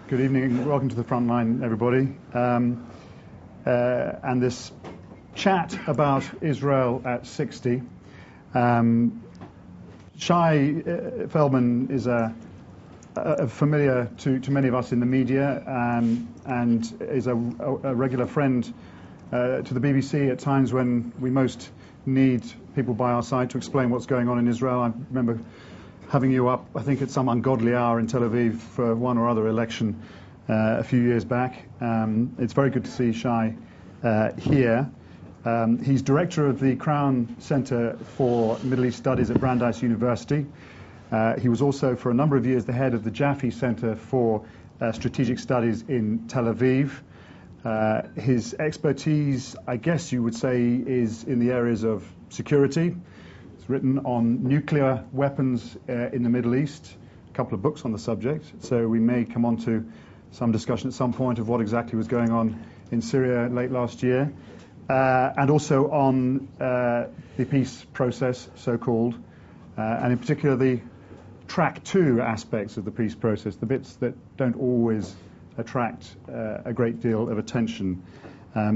Good evening. Welcome to the front line, everybody. And this chat about Israel at 60. Shai Feldman is a familiar to many of us in the media and is a regular friend to the BBC at times when we most need people by our side to explain what's going on in Israel. I remember having you up, I think, at some ungodly hour in Tel Aviv for one or other election a few years back. It's very good to see Shai here. He's director of the Crown Center for Middle East Studies at Brandeis University. He was also, for a number of years, the head of the Jaffee Center for Strategic Studies in Tel Aviv. His expertise, I guess you would say, is in the areas of security. He's written on nuclear weapons in the Middle East, a couple of books on the subject, so we may come on to some discussion at some point of what exactly was going on in Syria late last year, and also on the peace process, so-called, and in particular the track 2 aspects of the peace process, the bits that don't always attract a great deal of attention.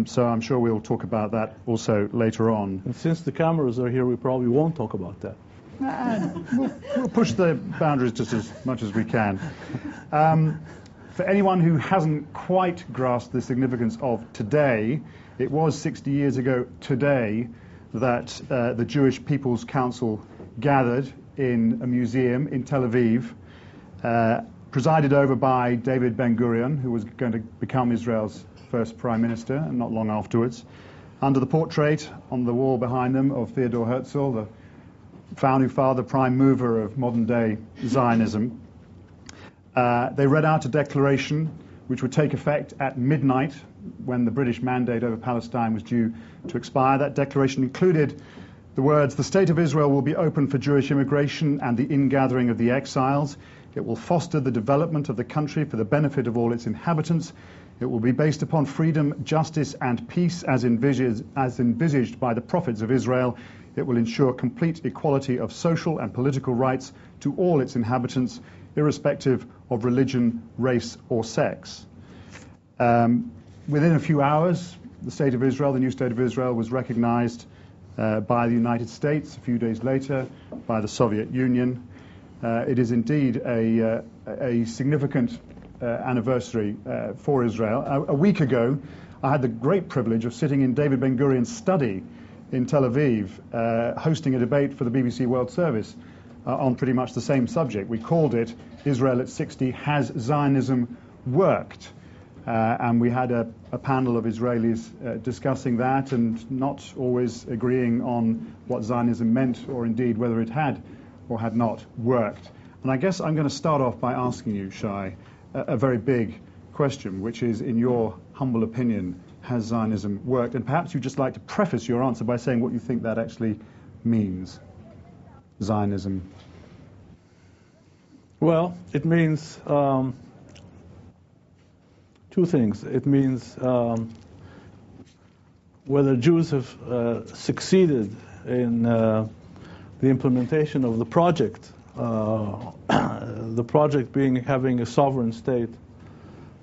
So I'm sure we'll talk about that also later on. And since the cameras are here, we probably won't talk about that. We'll push the boundaries just as much as we can. For anyone who hasn't quite grasped the significance of today, it was 60 years ago today that the Jewish People's Council gathered in a museum in Tel Aviv, presided over by David Ben-Gurion, who was going to become Israel's first prime minister, and not long afterwards, under the portrait on the wall behind them of Theodor Herzl, the founding father, prime mover of modern-day Zionism. They read out a declaration which would take effect at midnight when the British mandate over Palestine was due to expire. That declaration included the words, "The State of Israel will be open for Jewish immigration and the ingathering of the exiles. It will foster the development of the country for the benefit of all its inhabitants. It will be based upon freedom, justice and peace as envisaged by the prophets of Israel. It will ensure complete equality of social and political rights to all its inhabitants, irrespective of religion, race or sex." Within a few hours, the State of Israel, the new State of Israel, was recognized by the United States, a few days later by the Soviet Union. It is indeed a significant anniversary for Israel. A week ago, I had the great privilege of sitting in David Ben-Gurion's study in Tel Aviv, hosting a debate for the BBC World Service on pretty much the same subject. We called it Israel at 60, Has Zionism Worked? And we had a panel of Israelis discussing that and not always agreeing on what Zionism meant or indeed whether it had or had not worked. And I guess I'm going to start off by asking you, Shai, a very big question, which is, in your humble opinion, has Zionism worked? And perhaps you'd just like to preface your answer by saying what you think that actually means, Zionism. Well, it means two things. It means whether Jews have succeeded in the implementation of the project being having a sovereign state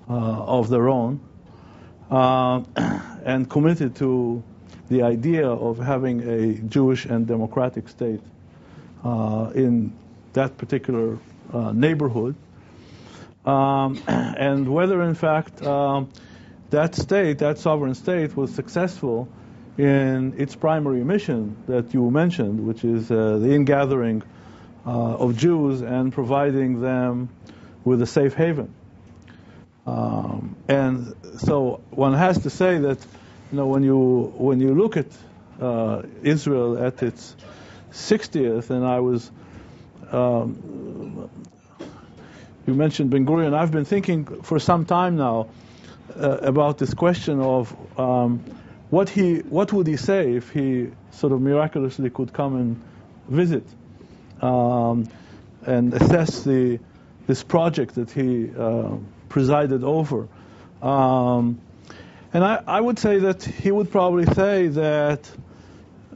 of their own, and committed to the idea of having a Jewish and democratic state in that particular neighborhood, and whether in fact that state, that sovereign state, was successful in its primary mission that you mentioned, which is the ingathering of Jews and providing them with a safe haven. And so one has to say that, when you look at Israel at its 60th, and I was, you mentioned Ben-Gurion. I've been thinking for some time now about this question of what would he say if he sort of miraculously could come and visit and assess this project that he presided over. And I would say that he would probably say that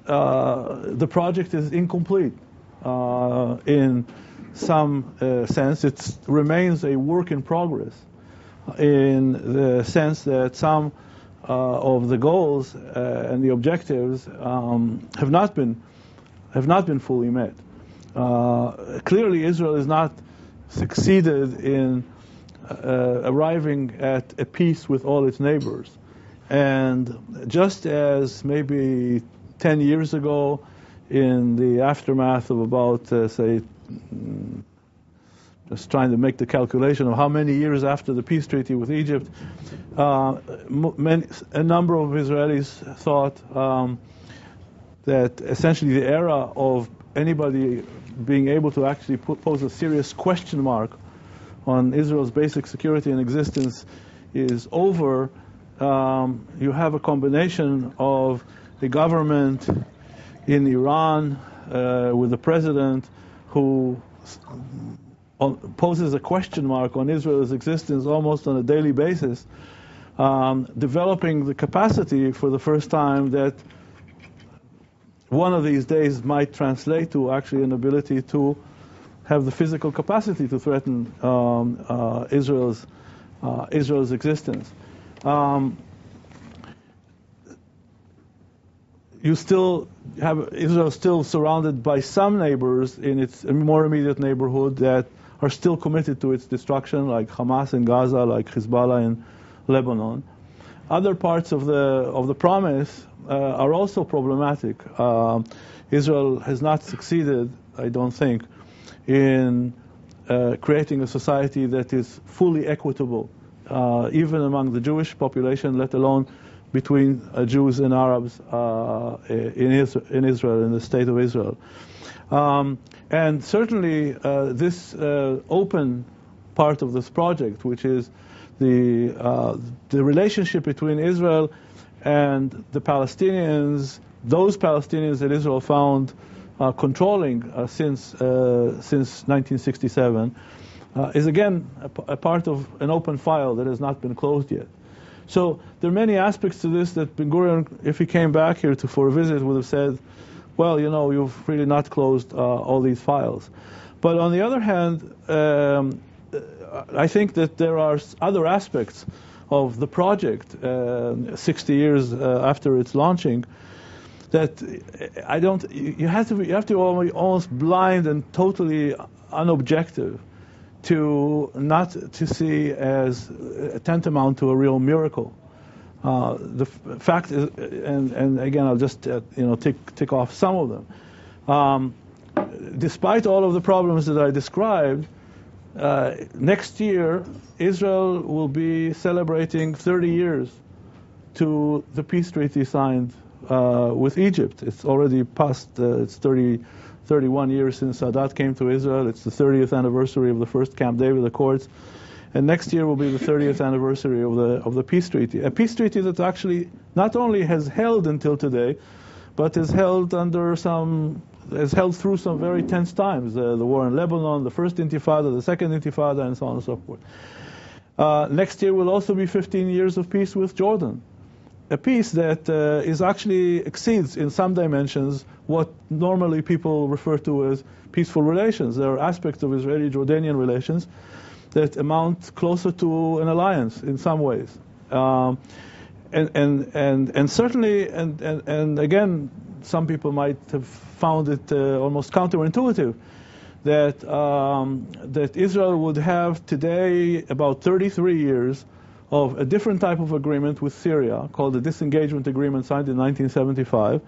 the project is incomplete in some sense. It remains a work in progress. in the sense that some of the goals and the objectives have not been fully met. Clearly, Israel has not succeeded in arriving at a peace with all its neighbors. And just as maybe 10 years ago, in the aftermath of about, say, just trying to make the calculation of how many years after the peace treaty with Egypt, a number of Israelis thought that essentially the era of anybody being able to actually pose a serious question mark on Israel's basic security and existence is over. You have a combination of the government in Iran with the president who poses a question mark on Israel's existence almost on a daily basis, developing the capacity for the first time that one of these days might translate to actually an ability to have the physical capacity to threaten Israel's existence. You still have Israel still surrounded by some neighbors in its more immediate neighborhood that are still committed to its destruction, like Hamas in Gaza, like Hezbollah in Lebanon. Other parts of the promise are also problematic. Israel has not succeeded, I don't think, in creating a society that is fully equitable, even among the Jewish population, let alone between Jews and Arabs in Israel, in the state of Israel. And certainly this open part of this project, which is the relationship between Israel and the Palestinians, those Palestinians that Israel found controlling since 1967, is again a part of an open file that has not been closed yet. So there are many aspects to this that Ben-Gurion, if he came back here for a visit, would have said, well, you know, you've really not closed all these files. But on the other hand, I think that there are other aspects of the project, 60 years after its launching, that you have to be almost blind and totally unobjective to not to see as tantamount to a real miracle. The fact is, and again, I'll just tick off some of them. Despite all of the problems that I described, next year Israel will be celebrating 30 years to the peace treaty signed with Egypt. It's already past. It's 31 years since Sadat came to Israel. It's the 30th anniversary of the first Camp David Accords, and next year will be the 30th anniversary of the peace treaty. A peace treaty that actually not only has held until today, but has held through some very tense times. The war in Lebanon, the first Intifada, the second Intifada, and so on and so forth. Next year will also be 15 years of peace with Jordan. A peace that exceeds in some dimensions what normally people refer to as peaceful relations. There are aspects of Israeli-Jordanian relations that amount closer to an alliance in some ways, and certainly, and again, some people might have found it almost counterintuitive that Israel would have today about 33 years of a different type of agreement with Syria called the Disengagement Agreement signed in 1975,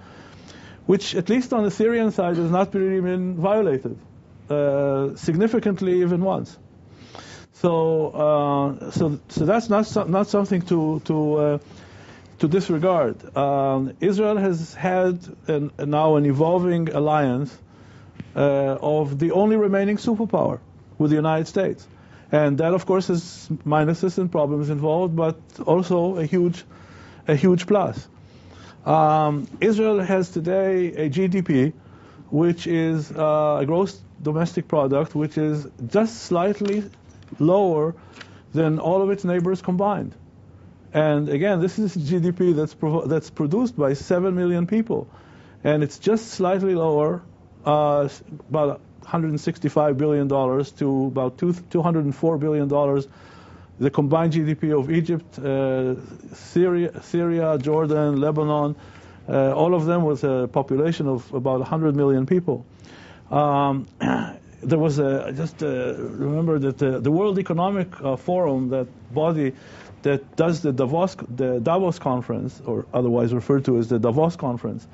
which at least on the Syrian side has not really been violated significantly even once. So that's not something to disregard. Israel has had now an evolving alliance of the only remaining superpower with the United States. And that, of course, has minuses and problems involved, but also a huge plus. Israel has today a GDP, which is a gross domestic product, which is just slightly lower than all of its neighbors combined. And again, this is GDP that's produced by 7 million people, and it's just slightly lower, about $165 billion to about $204 billion the combined GDP of Egypt, Syria, Jordan, Lebanon, all of them with a population of about 100 million people. There was remember that the World Economic Forum, that body that does the Davos conference, or otherwise referred to as the Davos conference,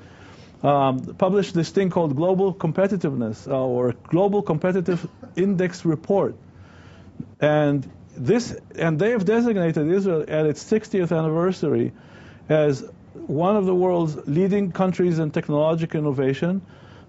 published this thing called Global Competitiveness, or Global Competitive Index Report. And they have designated Israel at its 60th anniversary as one of the world's leading countries in technological innovation,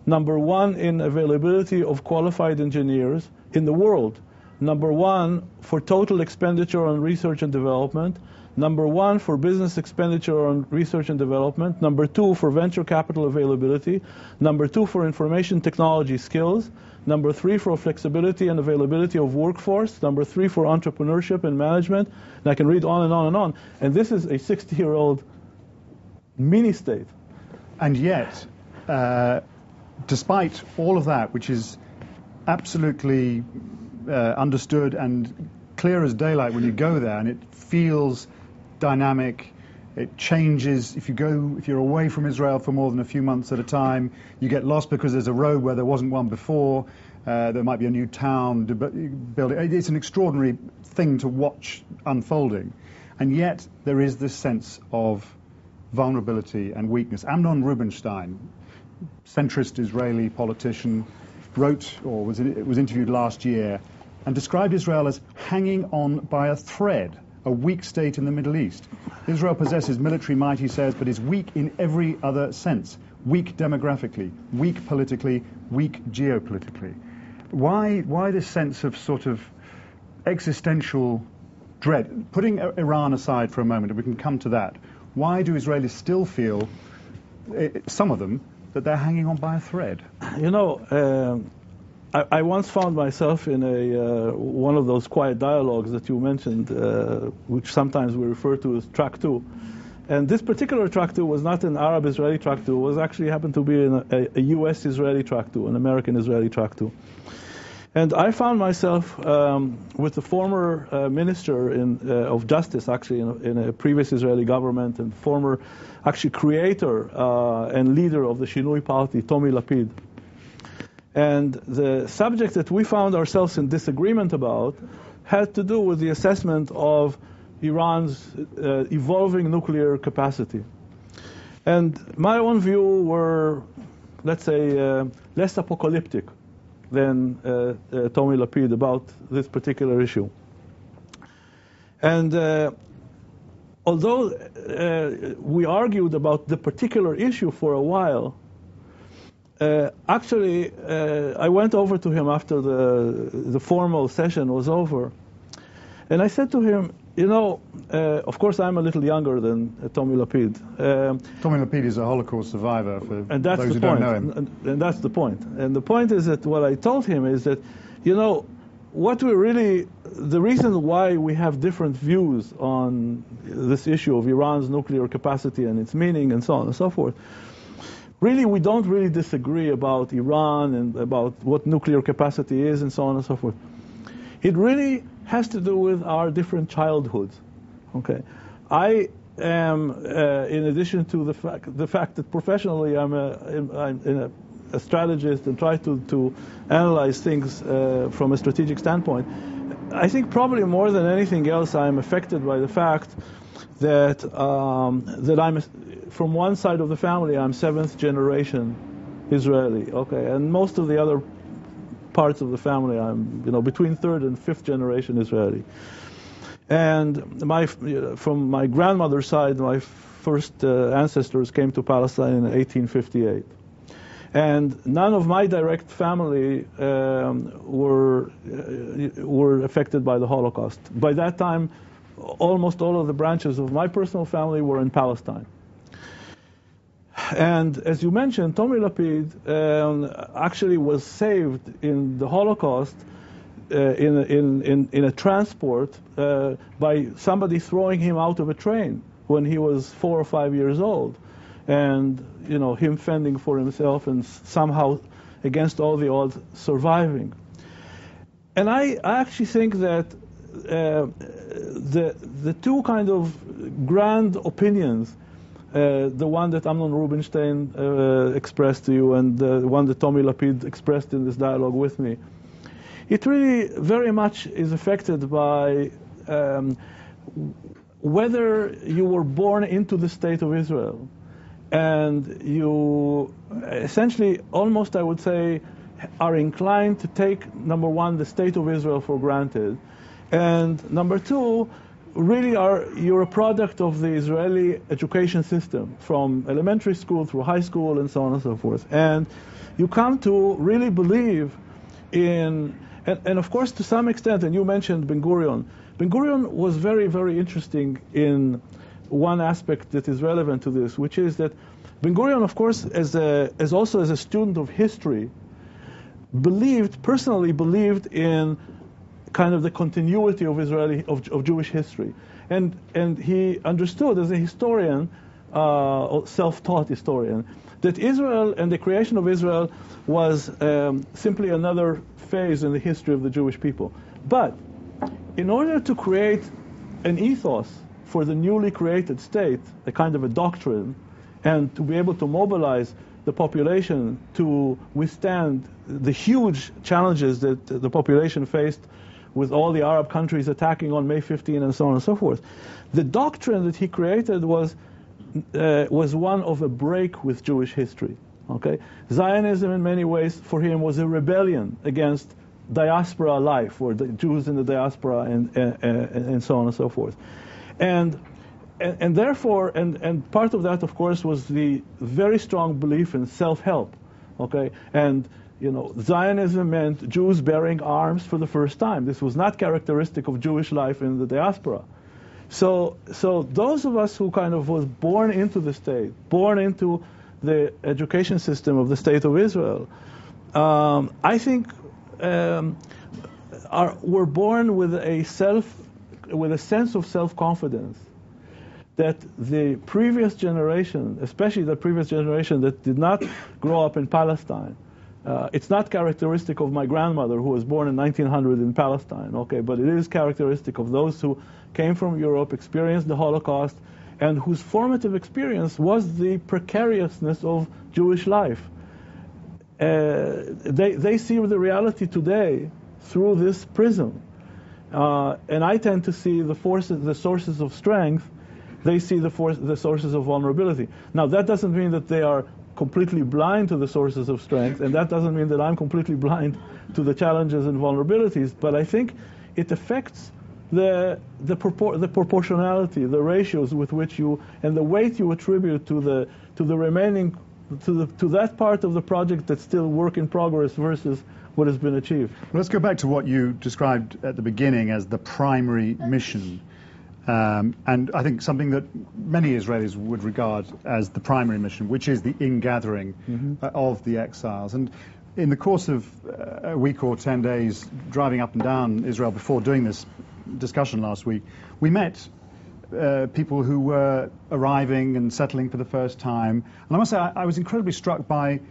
number one in availability of qualified engineers in the world, number one for total expenditure on research and development, number one for business expenditure on research and development, number two for venture capital availability, number two for information technology skills, number three for flexibility and availability of workforce, number three for entrepreneurship and management, and I can read on and on and on. And this is a 60-year-old mini-state. And yet, despite all of that, which is absolutely understood and clear as daylight when you go there, and it feels dynamic, it changes. If you're away from Israel for more than a few months at a time, you get lost because there's a road where there wasn't one before. There might be a new town built. It's an extraordinary thing to watch unfolding, and yet there is this sense of vulnerability and weakness. Amnon Rubinstein, centrist Israeli politician, wrote or was interviewed last year and described Israel as hanging on by a thread, a weak state in the Middle East. Israel possesses military might, he says, but is weak in every other sense. Weak demographically, weak politically, weak geopolitically. Why this sense of sort of existential dread? Putting Iran aside for a moment, and we can come to that, why do Israelis still feel, some of them, that they're hanging on by a thread? You know, I once found myself in one of those quiet dialogues that you mentioned, which sometimes we refer to as track two. And this particular track two was not an Arab-Israeli track two. It was actually happened to be a U.S.-Israeli track two, an American-Israeli track two. And I found myself with the former minister of justice, actually, in a previous Israeli government, and former, actually, creator and leader of the Shinui party, Tommy Lapid. And the subject that we found ourselves in disagreement about had to do with the assessment of Iran's evolving nuclear capacity. And my own view were, let's say, less apocalyptic than Tommy Lapid about this particular issue. And although we argued about the particular issue for a while, actually, I went over to him after the formal session was over, and I said to him, you know, of course I'm a little younger than Tommy Lapid. Tommy Lapid is a Holocaust survivor, for and that's those the who point. don't know him. And that's the point. And the point is that what I told him is that, you know, the reason why we have different views on this issue of Iran's nuclear capacity and its meaning and so on and so forth, really, we don't really disagree about Iran and about what nuclear capacity is and so on and so forth. It really has to do with our different childhoods. Okay, I am, in addition to the fact that professionally I'm a strategist and try to analyze things from a strategic standpoint, I think probably more than anything else I'm affected by the fact that I'm from one side of the family, I'm seventh generation Israeli, okay, and most of the other parts of the family, I'm, you know, between third and fifth generation Israeli. And from my grandmother's side, my first ancestors came to Palestine in 1858. And none of my direct family were affected by the Holocaust. By that time, almost all of the branches of my personal family were in Palestine. And as you mentioned, Tommy Lapid actually was saved in the Holocaust in a transport by somebody throwing him out of a train when he was 4 or 5 years old, and you know, him fending for himself and somehow against all the odds surviving. And I actually think that the two kind of grand opinions, the one that Amnon Rubinstein expressed to you and the one that Tommy Lapid expressed in this dialogue with me, it really very much is affected by whether you were born into the state of Israel and you essentially, almost I would say, are inclined to take, number one, the state of Israel for granted, and number two, really you're a product of the Israeli education system, from elementary school through high school and so on and so forth. And you come to really believe in, and of course to some extent, and you mentioned Ben Gurion. Ben Gurion was very, very interesting in one aspect that is relevant to this, which is that Ben Gurion, of course, as also as a student of history, personally believed in kind of the continuity of Jewish history, and he understood as a historian, self-taught historian, that Israel and the creation of Israel was simply another phase in the history of the Jewish people. But in order to create an ethos for the newly created state, a kind of a doctrine, and to be able to mobilize the population to withstand the huge challenges that the population faced with all the Arab countries attacking on May 15 and so on and so forth. The doctrine that he created was one of a break with Jewish history. Okay, Zionism in many ways for him was a rebellion against diaspora life, or the Jews in the diaspora, and so on and so forth. And therefore, and part of that, of course, was the very strong belief in self-help. Okay, and Zionism meant Jews bearing arms for the first time. This was not characteristic of Jewish life in the diaspora. So those of us who kind of was born into the state, born into the education system of the state of Israel, I think were born with a sense of self-confidence that the previous generation, especially the previous generation that did not grow up in Palestine, it's not characteristic of my grandmother who was born in 1900 in Palestine, okay, but it is characteristic of those who came from Europe, experienced the Holocaust, and whose formative experience was the precariousness of Jewish life. They see the reality today through this prism. And I tend to see the sources of strength. They see the sources of vulnerability. Now, that doesn't mean that they are completely blind to the sources of strength, and that doesn't mean that I'm completely blind to the challenges and vulnerabilities, but I think it affects the proportionality, the ratios with which you, and the weight you attribute to the remaining, to that part of the project that's still work in progress versus what has been achieved. Well, let's go back to what you described at the beginning as the primary mission. And I think something that many Israelis would regard as the primary mission, which is the ingathering of the exiles. And in the course of a week or 10 days driving up and down Israel before doing this discussion last week, we met people who were arriving and settling for the first time. And I must say, I was incredibly struck by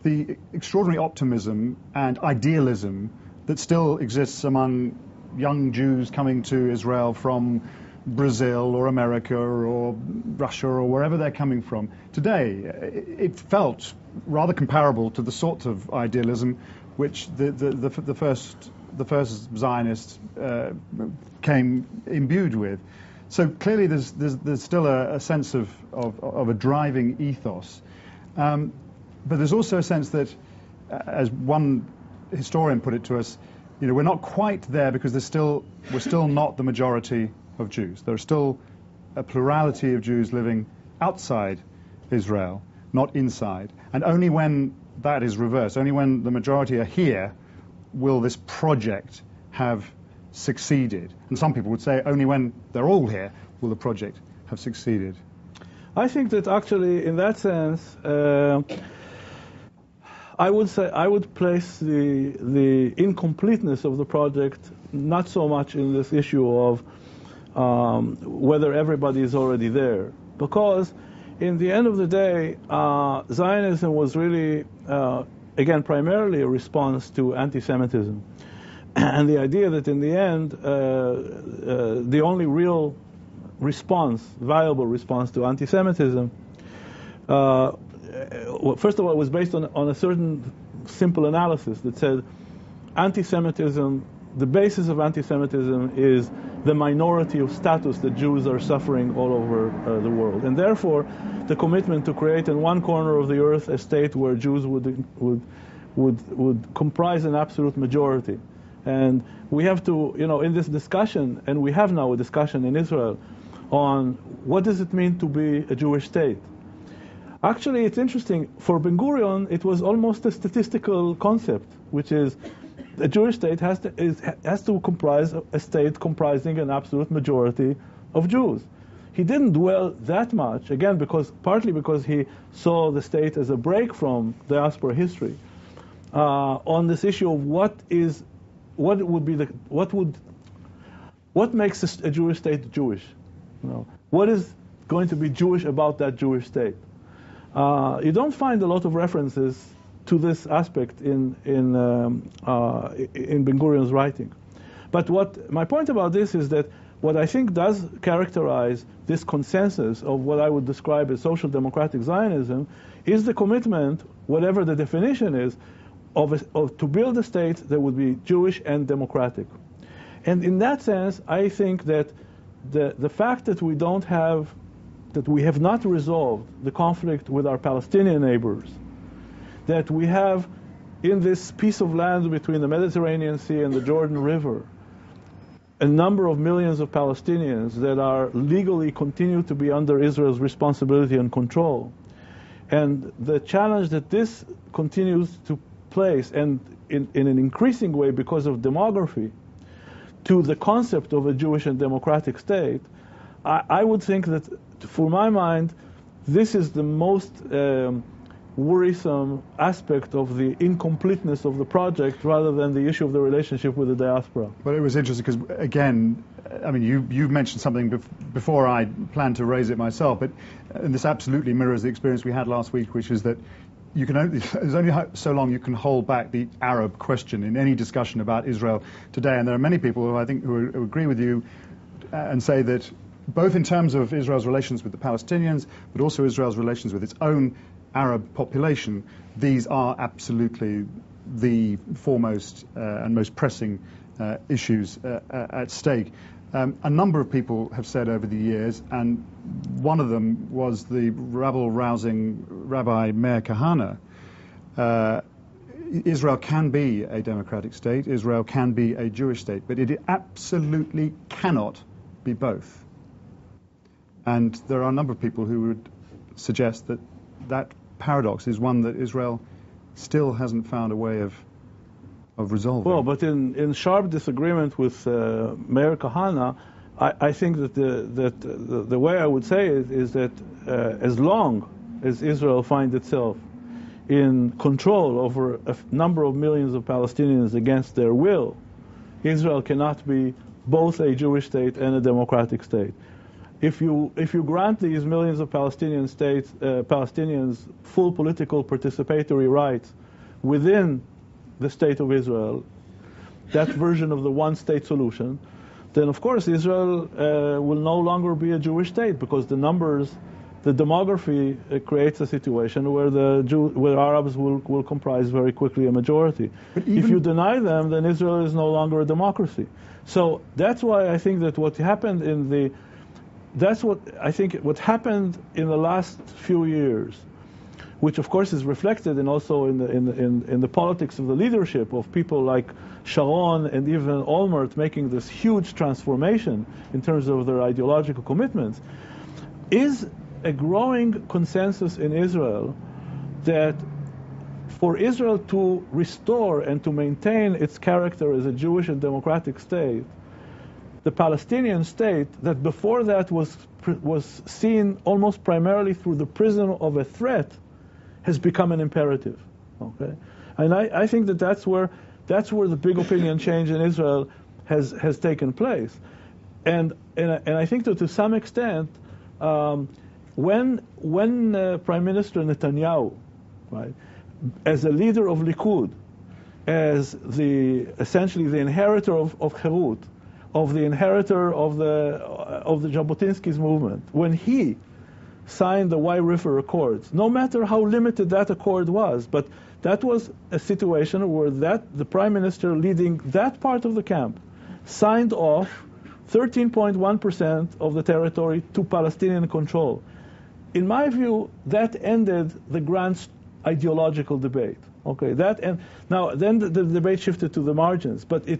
the extraordinary optimism and idealism that still exists among young Jews coming to Israel from Brazil or America or Russia or wherever they're coming from. Today, it felt rather comparable to the sort of idealism which the first Zionists came imbued with. So clearly there's still a sense of a driving ethos. But there's also a sense that, as one historian put it to us, we're not quite there because we're still not the majority of Jews. There are still a plurality of Jews living outside Israel, not inside. And only when that is reversed, only when the majority are here, will this project have succeeded. And some people would say only when they're all here will the project have succeeded. I think that actually, in that sense, I would place the incompleteness of the project not so much in this issue of whether everybody is already there, because in the end of the day, Zionism was really, again, primarily a response to anti-Semitism. and the idea that in the end, the only real response, viable response to anti-Semitism, well, first of all, it was based on a certain simple analysis that said anti-Semitism, the basis of anti-Semitism is the minority of status that Jews are suffering all over the world. And therefore, the commitment to create in one corner of the earth a state where Jews would comprise an absolute majority. And we have to, in this discussion, and we have now a discussion in Israel on what does it mean to be a Jewish state. Actually, it's interesting. For Ben-Gurion, it was almost a statistical concept, which is a Jewish state has to comprise a state comprising an absolute majority of Jews. He didn't dwell that much, again, partly because he saw the state as a break from diaspora history, on this issue of what makes a Jewish state Jewish. What is going to be Jewish about that Jewish state? You don't find a lot of references to this aspect in Ben-Gurion's writing. But my point about this is that what I think does characterize this consensus of what I would describe as social democratic Zionism is the commitment, whatever the definition is, to build a state that would be Jewish and democratic. And in that sense, I think that the fact that we have not resolved the conflict with our Palestinian neighbors, that we have in this piece of land between the Mediterranean Sea and the Jordan River a number of millions of Palestinians that are legally continue to be under Israel's responsibility and control. And the challenge that this continues to place, and in an increasing way because of demography, to the concept of a Jewish and democratic state, I would think that, for my mind, this is the most worrisome aspect of the incompleteness of the project, rather than the issue of the relationship with the diaspora. But it was interesting because, again, I mean, you mentioned something before I planned to raise it myself, and this absolutely mirrors the experience we had last week, which is that there's only so long you can hold back the Arab question in any discussion about Israel today. And there are many people who I think who agree with you and say that both in terms of Israel's relations with the Palestinians, but also Israel's relations with its own Arab population, these are absolutely the foremost and most pressing issues at stake. A number of people have said over the years, and one of them was the rabble-rousing Rabbi Meir Kahane, Israel can be a democratic state, Israel can be a Jewish state, but it absolutely cannot be both. And there are a number of people who would suggest that that paradox is one that Israel still hasn't found a way of resolving. Well, but in sharp disagreement with Meir Kahane, I think that the way I would say it is that as long as Israel finds itself in control over a number of millions of Palestinians against their will, Israel cannot be both a Jewish state and a democratic state. If you grant these millions of Palestinians full political participatory rights within the state of Israel, that version of the one-state solution, then of course Israel will no longer be a Jewish state, because the demography creates a situation where where Arabs will comprise very quickly a majority. If you deny them, then Israel is no longer a democracy. So that's why I think that what happened what happened in the last few years, which of course is reflected also in the politics of the leadership of people like Sharon and even Olmert making this huge transformation in terms of their ideological commitments, is a growing consensus in Israel that for Israel to restore and to maintain its character as a Jewish and democratic state, the Palestinian state that before that was seen almost primarily through the prism of a threat has become an imperative. Okay, and I think that's where the big opinion change in Israel has taken place, and I think that to some extent, when Prime Minister Netanyahu, right, as a leader of Likud, as essentially the inheritor of Herut, of the inheritor of the Jabotinsky's movement, when he signed the Y River Accords, no matter how limited that accord was, but that was a situation where the prime minister leading that part of the camp signed off 13.1% of the territory to Palestinian control. In my view, that ended the grand ideological debate. Okay, now then the debate shifted to the margins, but it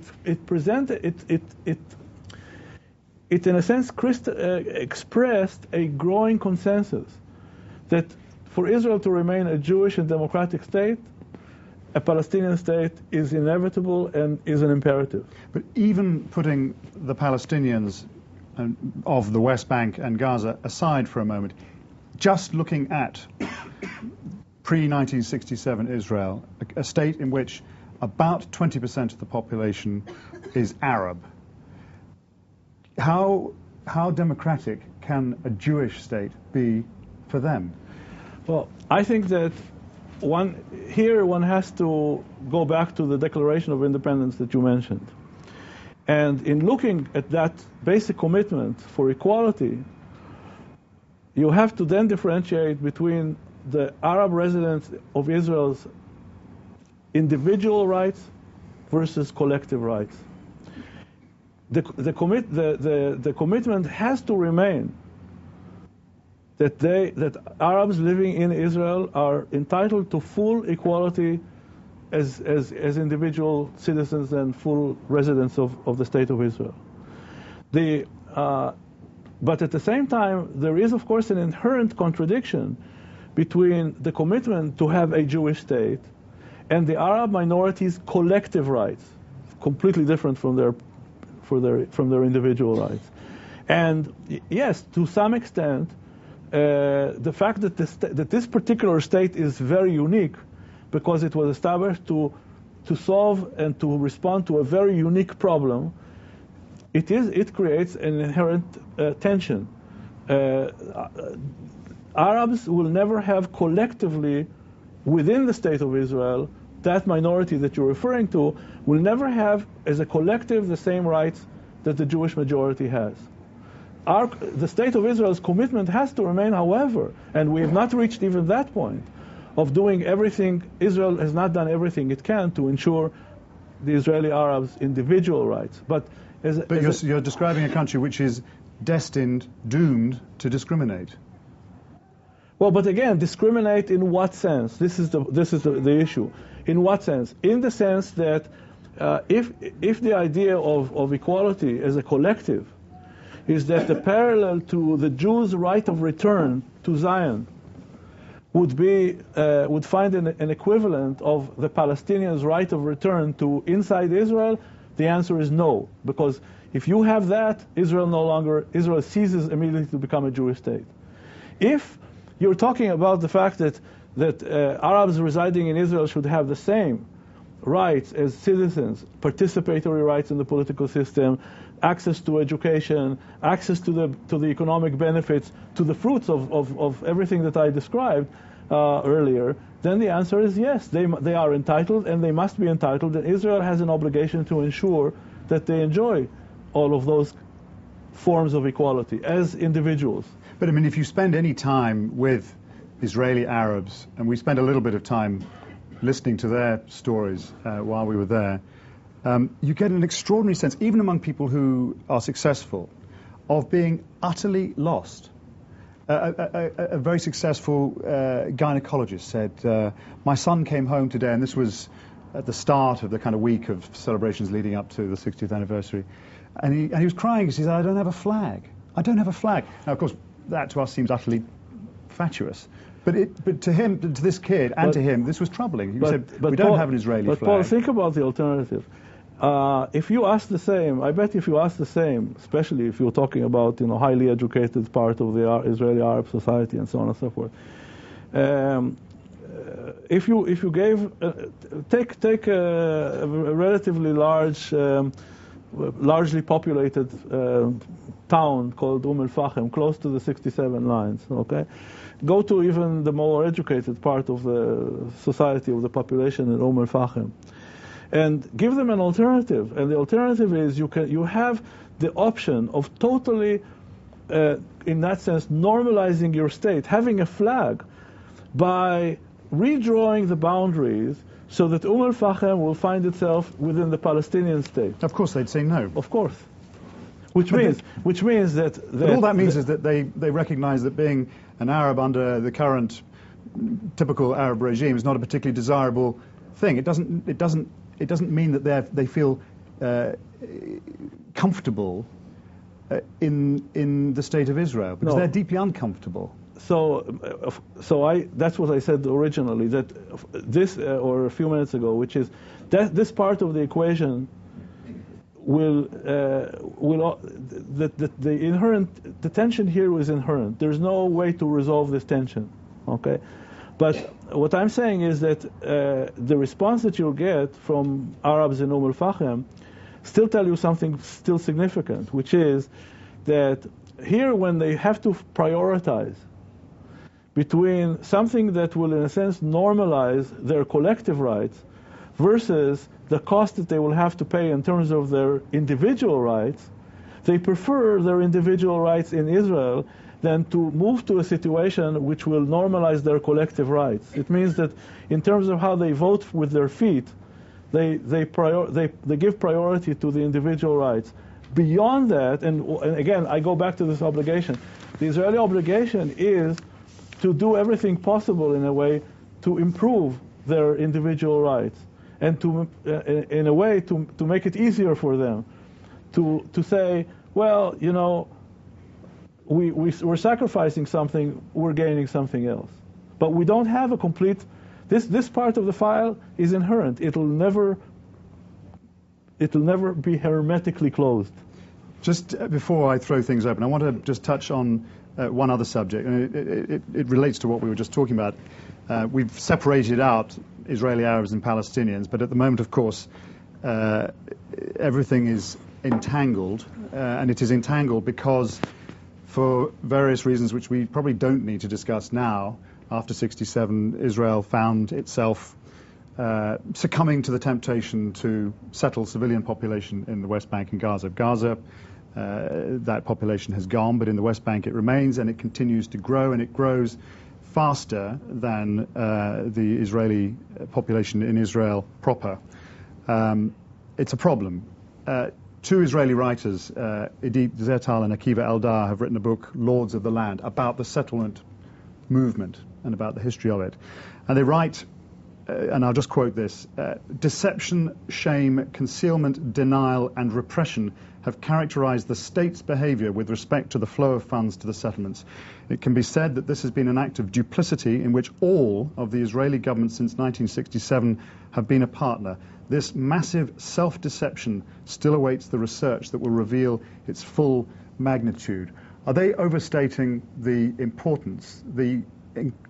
in a sense expressed a growing consensus that for Israel to remain a Jewish and democratic state, a Palestinian state is inevitable and is an imperative. But even putting the Palestinians of the West Bank and Gaza aside for a moment, just looking at pre-1967 Israel, a state in which about 20% of the population is Arab, how democratic can a Jewish state be for them? Well, I think that one has to go back to the Declaration of Independence that you mentioned. And in looking at that basic commitment for equality, you have to then differentiate between the Arab residents of Israel's individual rights versus collective rights. The commitment has to remain that Arabs living in Israel are entitled to full equality as individual citizens and full residents of the State of Israel. But at the same time, there is, of course, an inherent contradiction between the commitment to have a Jewish state and the Arab minorities' collective rights, completely different from their individual rights. And yes, to some extent, the fact that this particular state is very unique because it was established to solve and to respond to a very unique problem, it creates an inherent tension. Arabs will never have collectively within the State of Israel, that minority that you're referring to will never have as a collective the same rights that the Jewish majority has. The State of Israel's commitment has to remain, however, and we have not reached even that point, of doing everything. Israel has not done everything it can to ensure the Israeli Arabs' individual rights. But you're describing a country which is doomed to discriminate. Well, but again, discriminate in what sense? This is the issue. In what sense? In the sense that if the idea of equality as a collective is that the parallel to the Jews' right of return to Zion would find an equivalent of the Palestinians' right of return to inside Israel, the answer is no, because if you have that, Israel ceases immediately to become a Jewish state. If you're talking about the fact that Arabs residing in Israel should have the same rights as citizens, participatory rights in the political system, access to education, access to the economic benefits, to the fruits of everything that I described earlier, then the answer is yes, they are entitled and they must be entitled, and Israel has an obligation to ensure that they enjoy all of those forms of equality as individuals. But I mean, if you spend any time with Israeli Arabs, and we spent a little bit of time listening to their stories while we were there, you get an extraordinary sense, even among people who are successful, of being utterly lost. A very successful gynecologist said, my son came home today, and this was at the start of the kind of week of celebrations leading up to the 60th anniversary, and he was crying because he said, I don't have a flag. I don't have a flag. Now, of course, that to us seems utterly fatuous. But to him, to this kid, and to him, this was troubling. He said, we don't have an Israeli flag. But Paul, think about the alternative. If you ask the same, I bet if you ask the same, especially if you're talking about highly educated part of the Israeli Arab society and so on and so forth, if you gave take a relatively large, largely populated town called Al-Fahim, close to the 67 lines, okay? Go to even the more educated part of the society, of the population in Al-Fahim, and give them an alternative. And the alternative is you have the option of totally, in that sense, normalizing your state, having a flag, by redrawing the boundaries so that al-Fahim will find itself within the Palestinian state. Of course, they'd say no. Of course. Which means that all that means is that they recognize that being an Arab under the current typical Arab regime is not a particularly desirable thing. It doesn't mean that they feel comfortable in the state of Israel, because they're deeply uncomfortable. That's what I said originally, that this, or a few minutes ago, which is that this part of the equation the tension here is inherent. There's no way to resolve this tension, okay? But what I'm saying is that the response that you'll get from Arabs in al-Fahim still tell you something still significant, which is that here, when they have to prioritize between something that will, in a sense, normalize their collective rights versus the cost that they will have to pay in terms of their individual rights, they prefer their individual rights in Israel than to move to a situation which will normalize their collective rights. It means that in terms of how they vote with their feet, they give priority to the individual rights. Beyond that, and again, I go back to this obligation. The Israeli obligation is to do everything possible in a way to improve their individual rights, and to, in a way, to make it easier for them to say, well, you know, we're sacrificing something, we're gaining something else. But we don't have a complete. This part of the file is inherent. It'll never be hermetically closed. Just before I throw things open, I want to just touch on one other subject, and it relates to what we were just talking about. We've separated out Israeli Arabs and Palestinians, but at the moment, of course, everything is entangled, and it is entangled because, for various reasons which we probably don't need to discuss now, after 1967, Israel found itself succumbing to the temptation to settle civilian population in the West Bank and Gaza. That population has gone, but in the West Bank it remains, and it continues to grow, and it grows faster than the Israeli population in Israel proper. It's a problem. Two Israeli writers, Edith Zertal and Akiva Eldar, have written a book, Lords of the Land, about the settlement movement and about the history of it. And they write, and I'll just quote this, deception, shame, concealment, denial, and repression have characterized the state's behavior with respect to the flow of funds to the settlements. It can be said that this has been an act of duplicity in which all of the Israeli governments since 1967 have been a partner. This massive self-deception still awaits the research that will reveal its full magnitude. Are they overstating the importance, the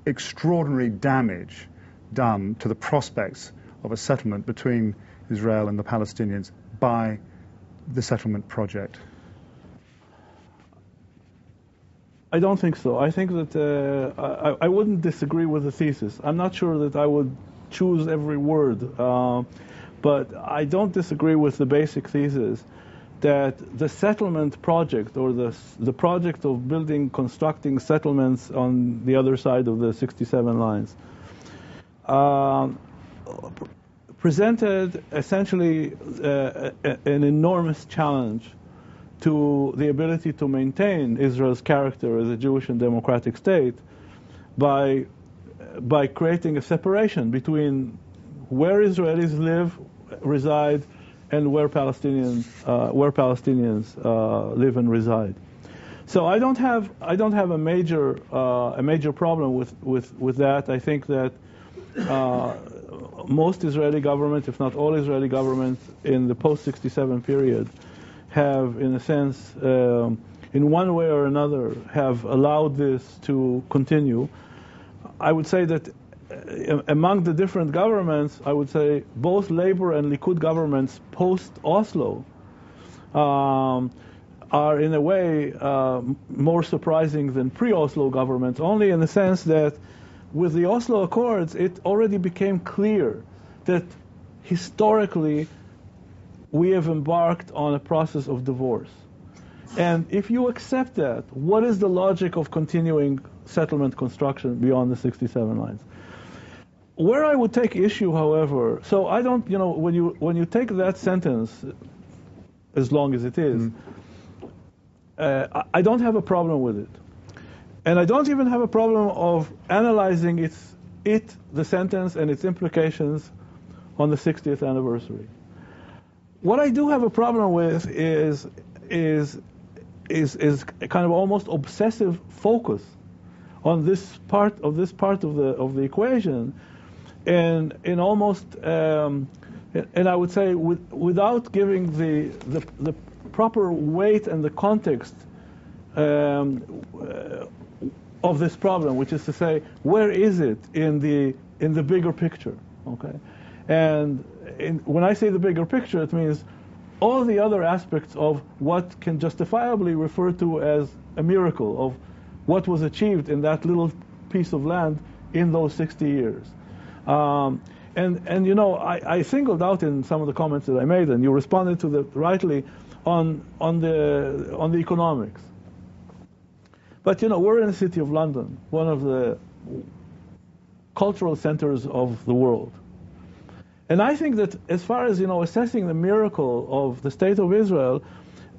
extraordinary damage done to the prospects of a settlement between Israel and the Palestinians by the settlement project? I don't think so. I think that I wouldn't disagree with the thesis. I'm not sure that I would choose every word, but I don't disagree with the basic thesis that the settlement project, or the project of constructing settlements on the other side of the 67 lines, presented essentially an enormous challenge to the ability to maintain Israel's character as a Jewish and democratic state by creating a separation between where Israelis reside, and where Palestinians live and reside. So I don't have a major problem with that. I think that most Israeli governments, if not all Israeli governments, in the post-67 period, have, in a sense, in one way or another, have allowed this to continue. I would say that among the different governments, I would say both Labour and Likud governments post-Oslo are in a way more surprising than pre-Oslo governments, only in the sense that with the Oslo Accords, it already became clear that historically we have embarked on a process of divorce. And if you accept that, what is the logic of continuing settlement construction beyond the 67 lines? Where I would take issue, however, so I don't, when you take that sentence, as long as it is, I don't have a problem with it. And I don't even have a problem of analyzing the sentence and its implications on the 60th anniversary. What I do have a problem with is a kind of almost obsessive focus on this part of the equation, and in almost and I would say without giving the proper weight and the context of this problem, which is to say, where is it in the bigger picture? Okay, and when I say the bigger picture, it means all the other aspects of what can justifiably refer to as a miracle of what was achieved in that little piece of land in those 60 years. I singled out in some of the comments that I made, and you responded to that rightly on the economics. But we're in the city of London, one of the cultural centers of the world. And I think that as far as assessing the miracle of the state of Israel,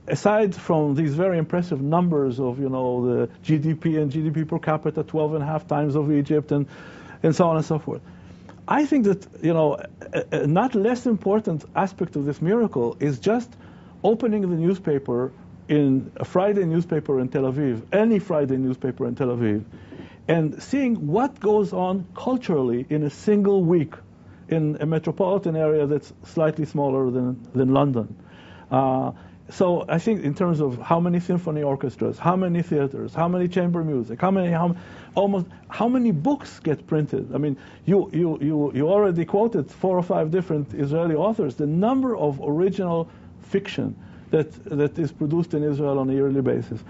aside from these very impressive numbers of the GDP and GDP per capita 12.5 times of Egypt and so on and so forth, I think that a not less important aspect of this miracle is just opening the newspaper, in a Friday newspaper in Tel Aviv, any Friday newspaper in Tel Aviv, and seeing what goes on culturally in a single week in a metropolitan area that's slightly smaller than London. So I think in terms of how many symphony orchestras, how many theaters, how many chamber music, how many books get printed. I mean, you already quoted 4 or 5 different Israeli authors. The number of original fiction that is produced in Israel on a yearly basis.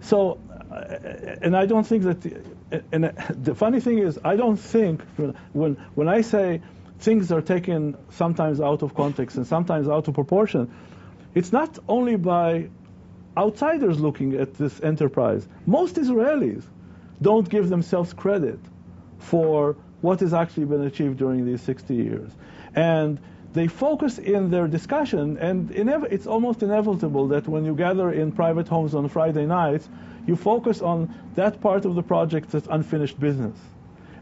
So, and I don't think that. And the funny thing is, I don't think when I say things are taken sometimes out of context and sometimes out of proportion, it's not only by outsiders looking at this enterprise. Most Israelis don't give themselves credit for what has actually been achieved during these 60 years. And they focus in their discussion, and it's almost inevitable that when you gather in private homes on Friday nights, you focus on that part of the project that's unfinished business.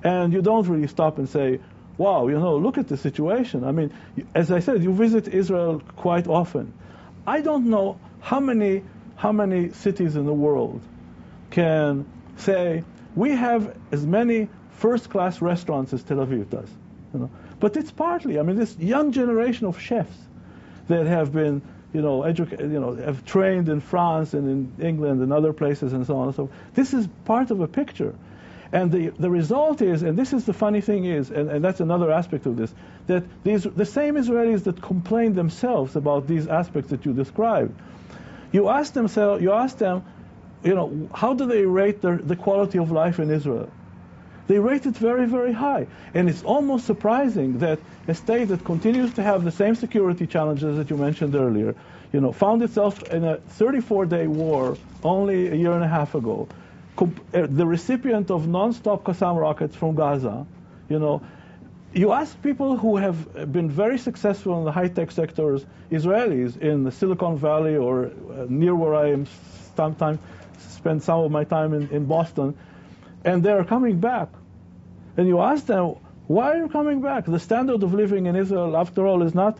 And you don't really stop and say, wow, look at the situation. I mean, as I said, you visit Israel quite often. I don't know how many cities in the world can say we have as many first-class restaurants as Tel Aviv does. But it's partly, this young generation of chefs that have been, have trained in France and in England and other places and so on and so forth. This is part of a picture. And the result is, and this is the funny thing is, and that's another aspect of this, that the same Israelis that complain themselves about these aspects that you described, you ask them, how do they rate the quality of life in Israel? They rate it very, very high. And it's almost surprising that a state that continues to have the same security challenges that you mentioned earlier, found itself in a 34-day war only a year and a half ago, the recipient of non-stop Qassam rockets from Gaza, you ask people who have been very successful in the high-tech sectors, Israelis in the Silicon Valley or near where I am sometimes spend some of my time in Boston, and they're coming back. And you ask them, why are you coming back? The standard of living in Israel, after all, is not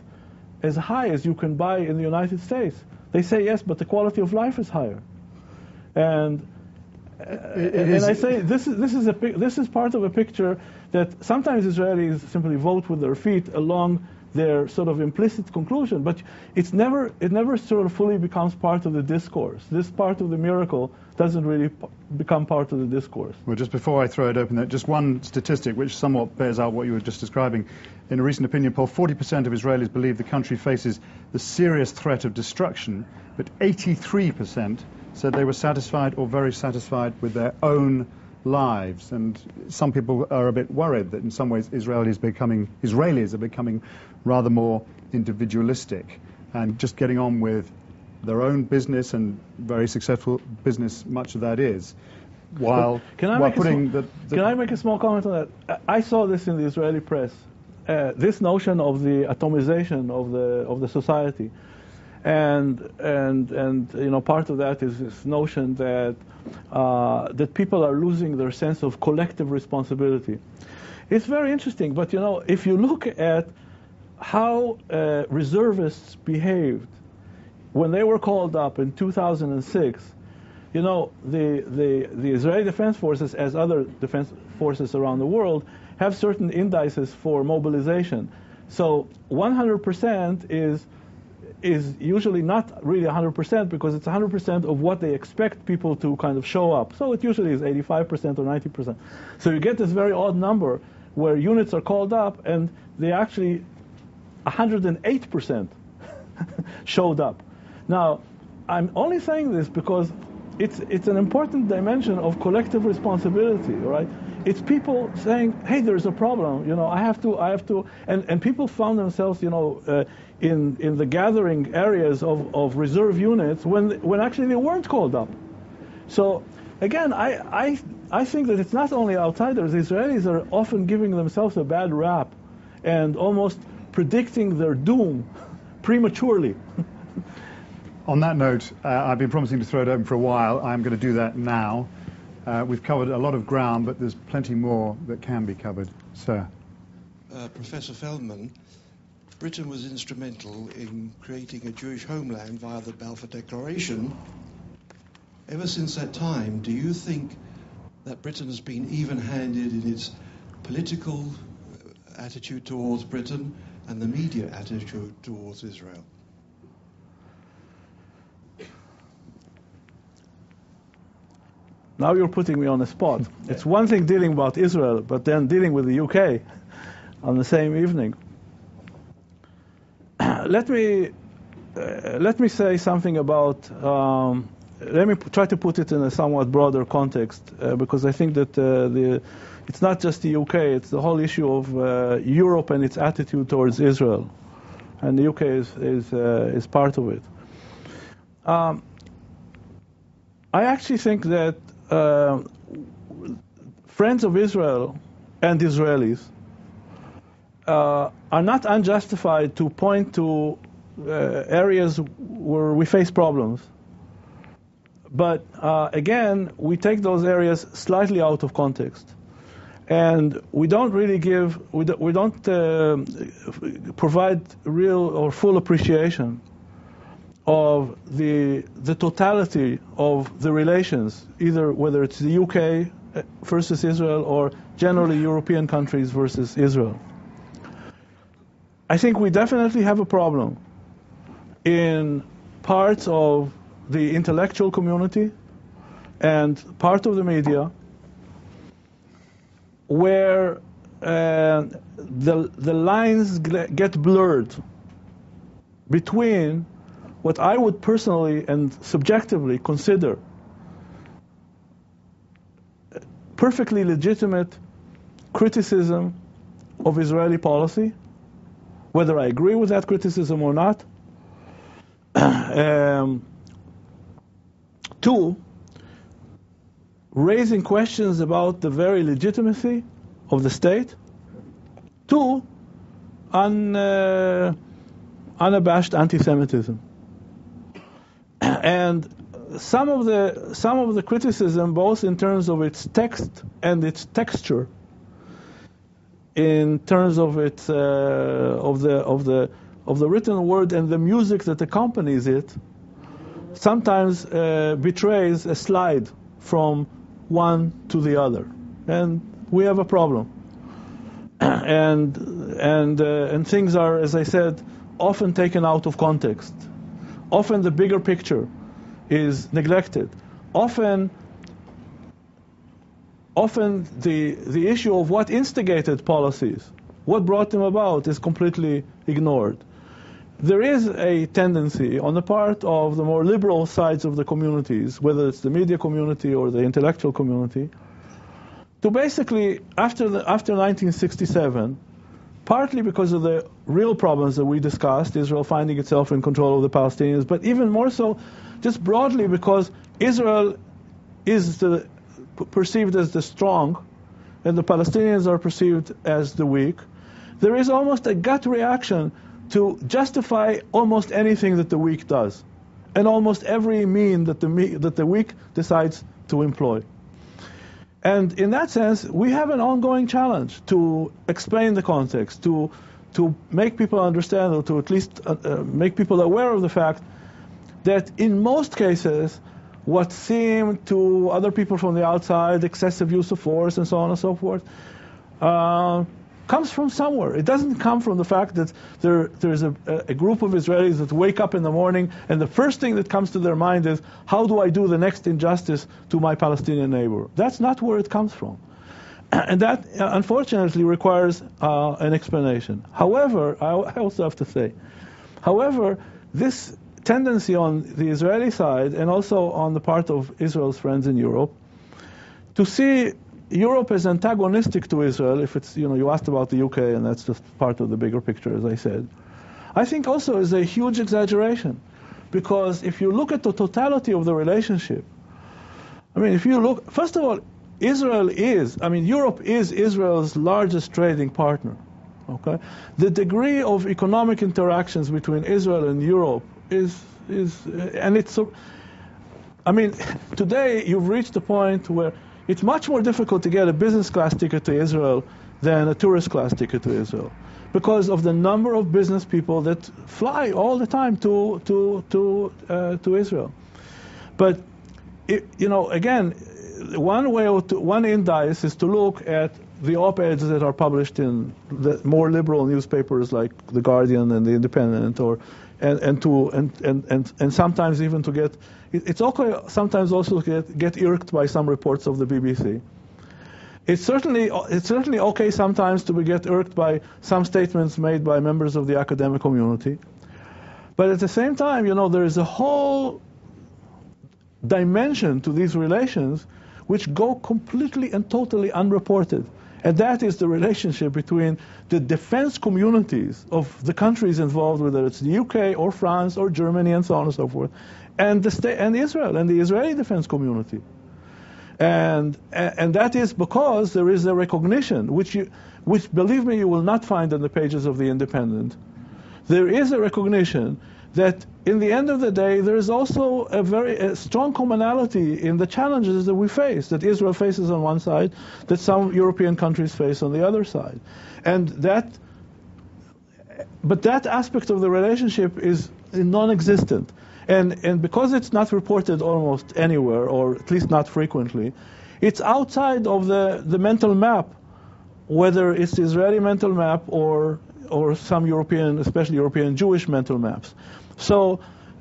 as high as you can buy in the United States. They say, yes, but the quality of life is higher. And I say this is part of a picture that sometimes Israelis simply vote with their feet along their sort of implicit conclusion, but it never sort of fully becomes part of the discourse. This part of the miracle doesn't really become part of the discourse. Well, just before I throw it open, just one statistic which somewhat bears out what you were just describing. In a recent opinion poll, 40% of Israelis believe the country faces the serious threat of destruction, but 83% said they were satisfied or very satisfied with their own lives. And some people are a bit worried that in some ways Israelis are becoming rather more individualistic and just getting on with their own business, and very successful business, much of that is. Can I make a small comment on that? I saw this in the Israeli press. This notion of the atomization of the society, and part of that is this notion that that people are losing their sense of collective responsibility. It's very interesting, but if you look at how reservists behaved when they were called up in 2006, the Israeli Defense Forces, as other defense forces around the world, have certain indices for mobilization. So 100% is usually not really 100%, because it's 100% of what they expect people to kind of show up. So it usually is 85% or 90%. So you get this very odd number where units are called up and they actually 108% showed up. Now, I'm only saying this because it's an important dimension of collective responsibility, right? It's people saying, hey, there's a problem, I have to, and people found themselves, in the gathering areas of reserve units when actually they weren't called up. So again, I think that it's not only outsiders. Israelis are often giving themselves a bad rap and almost predicting their doom prematurely. On that note, I've been promising to throw it open for a while. I'm going to do that now. We've covered a lot of ground, but there's plenty more that can be covered. Sir. Professor Feldman, Britain was instrumental in creating a Jewish homeland via the Belfer Declaration. Ever since that time, do you think that Britain has been even-handed in its political attitude towards Britain and the media attitude towards Israel? Now you're putting me on the spot. It's one thing dealing about Israel, but then dealing with the UK on the same evening. Let me say something about. Let me try to put it in a somewhat broader context, because I think that it's not just the UK; it's the whole issue of Europe and its attitude towards Israel, and the UK is part of it. I actually think that friends of Israel and Israelis are not unjustified to point to areas where we face problems. But again, we take those areas slightly out of context, and we don't really provide real or full appreciation of the totality of the relations, either whether it's the UK versus Israel or generally European countries versus Israel. I think we definitely have a problem in parts of the intellectual community and part of the media where the lines get blurred between what I would personally and subjectively consider perfectly legitimate criticism of Israeli policy, whether I agree with that criticism or not. Two, raising questions about the very legitimacy of the state. Two, unabashed anti-Semitism. And some of the criticism, both in terms of its text and its texture, in terms of its of the written word and the music that accompanies it, sometimes betrays a slide from one to the other, and we have a problem. And things are, as I said, often taken out of context. Often the bigger picture is neglected. Often the issue of what instigated policies, what brought them about, is completely ignored. There is a tendency on the part of the more liberal sides of the communities, whether it's the media community or the intellectual community, to basically, after 1967, partly because of the real problems that we discussed, Israel finding itself in control of the Palestinians, but even more so, just broadly because Israel is perceived as the strong, and the Palestinians are perceived as the weak. There is almost a gut reaction to justify almost anything that the weak does, and almost every mean that the weak decides to employ. And in that sense, we have an ongoing challenge to explain the context, to make people understand, or to at least make people aware of the fact that in most cases, what seemed to other people from the outside, excessive use of force and so on and so forth, comes from somewhere. It doesn't come from the fact that there's a group of Israelis that wake up in the morning and the first thing that comes to their mind is, how do I do the next injustice to my Palestinian neighbor? That's not where it comes from. And that, unfortunately, requires an explanation. However, I also have to say, this tendency on the Israeli side and also on the part of Israel's friends in Europe to see Europe is antagonistic to Israel. If it's, you asked about the UK, and that's just part of the bigger picture, as I said. I think also is a huge exaggeration, because if you look at the totality of the relationship, if you look, first of all, Europe is Israel's largest trading partner. Okay, the degree of economic interactions between Israel and Europe today you've reached a point where it's much more difficult to get a business class ticket to Israel than a tourist class ticket to Israel, because of the number of business people that fly all the time to Israel. But again, one indice is to look at the op-eds that are published in the more liberal newspapers like The Guardian and The Independent, and sometimes even to get. It's okay sometimes also to get irked by some reports of the BBC. It's certainly okay sometimes to get irked by some statements made by members of the academic community. But at the same time, there is a whole dimension to these relations which go completely and totally unreported. And that is the relationship between the defense communities of the countries involved, whether it's the UK or France or Germany and so on and so forth, and the state and Israel and the Israeli defense community. And that is because there is a recognition, which believe me, you will not find in the pages of The Independent. There is a recognition that in the end of the day, there is also a strong commonality in the challenges that we face, that Israel faces on one side, that some European countries face on the other side. But that aspect of the relationship is non-existent. And because it's not reported almost anywhere, or at least not frequently, it's outside of the mental map, whether it's the Israeli mental map or some European, especially European Jewish mental maps. So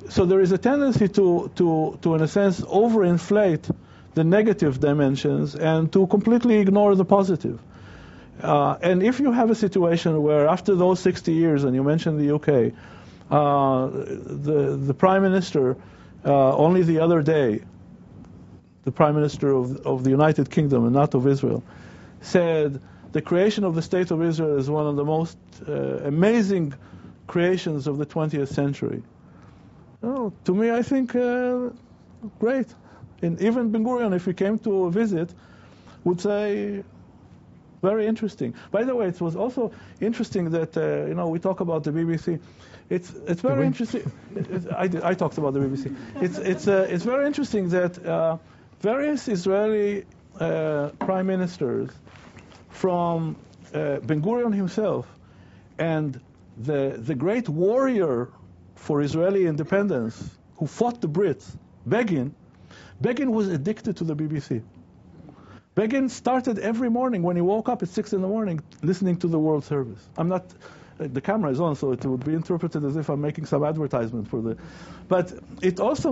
there is a tendency to in a sense, overinflate the negative dimensions and to completely ignore the positive. And if you have a situation where after those 60 years, and you mentioned the UK, the Prime Minister, only the other day, the Prime Minister of the United Kingdom and not of Israel, said the creation of the State of Israel is one of the most amazing creations of the 20th century. To me, I think great. And even Ben-Gurion, if he came to visit, would say very interesting. By the way, it was also interesting that we talk about the BBC. It's very interesting. I talked about the BBC. It's very interesting that various Israeli prime ministers, from Ben-Gurion himself and the great warrior for Israeli independence who fought the Brits, Begin was addicted to the BBC. Begin started every morning when he woke up at 6 a.m. listening to the World Service. The camera is on, so it would be interpreted as if I'm making some advertisement for the. But it also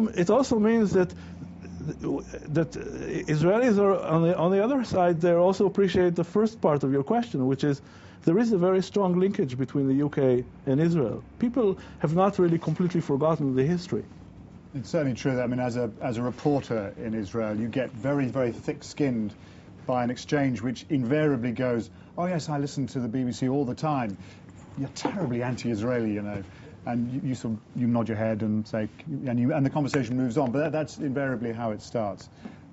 means that Israelis are on the other side. They also appreciate the first part of your question, which is there is a very strong linkage between the UK and Israel. People have not really completely forgotten the history. It's certainly true that, as a reporter in Israel, you get very, very thick-skinned by an exchange which invariably goes, oh yes, I listen to the BBC all the time. You're terribly anti-Israeli, you know. And you sort of, you nod your head and say, and the conversation moves on. But that's invariably how it starts.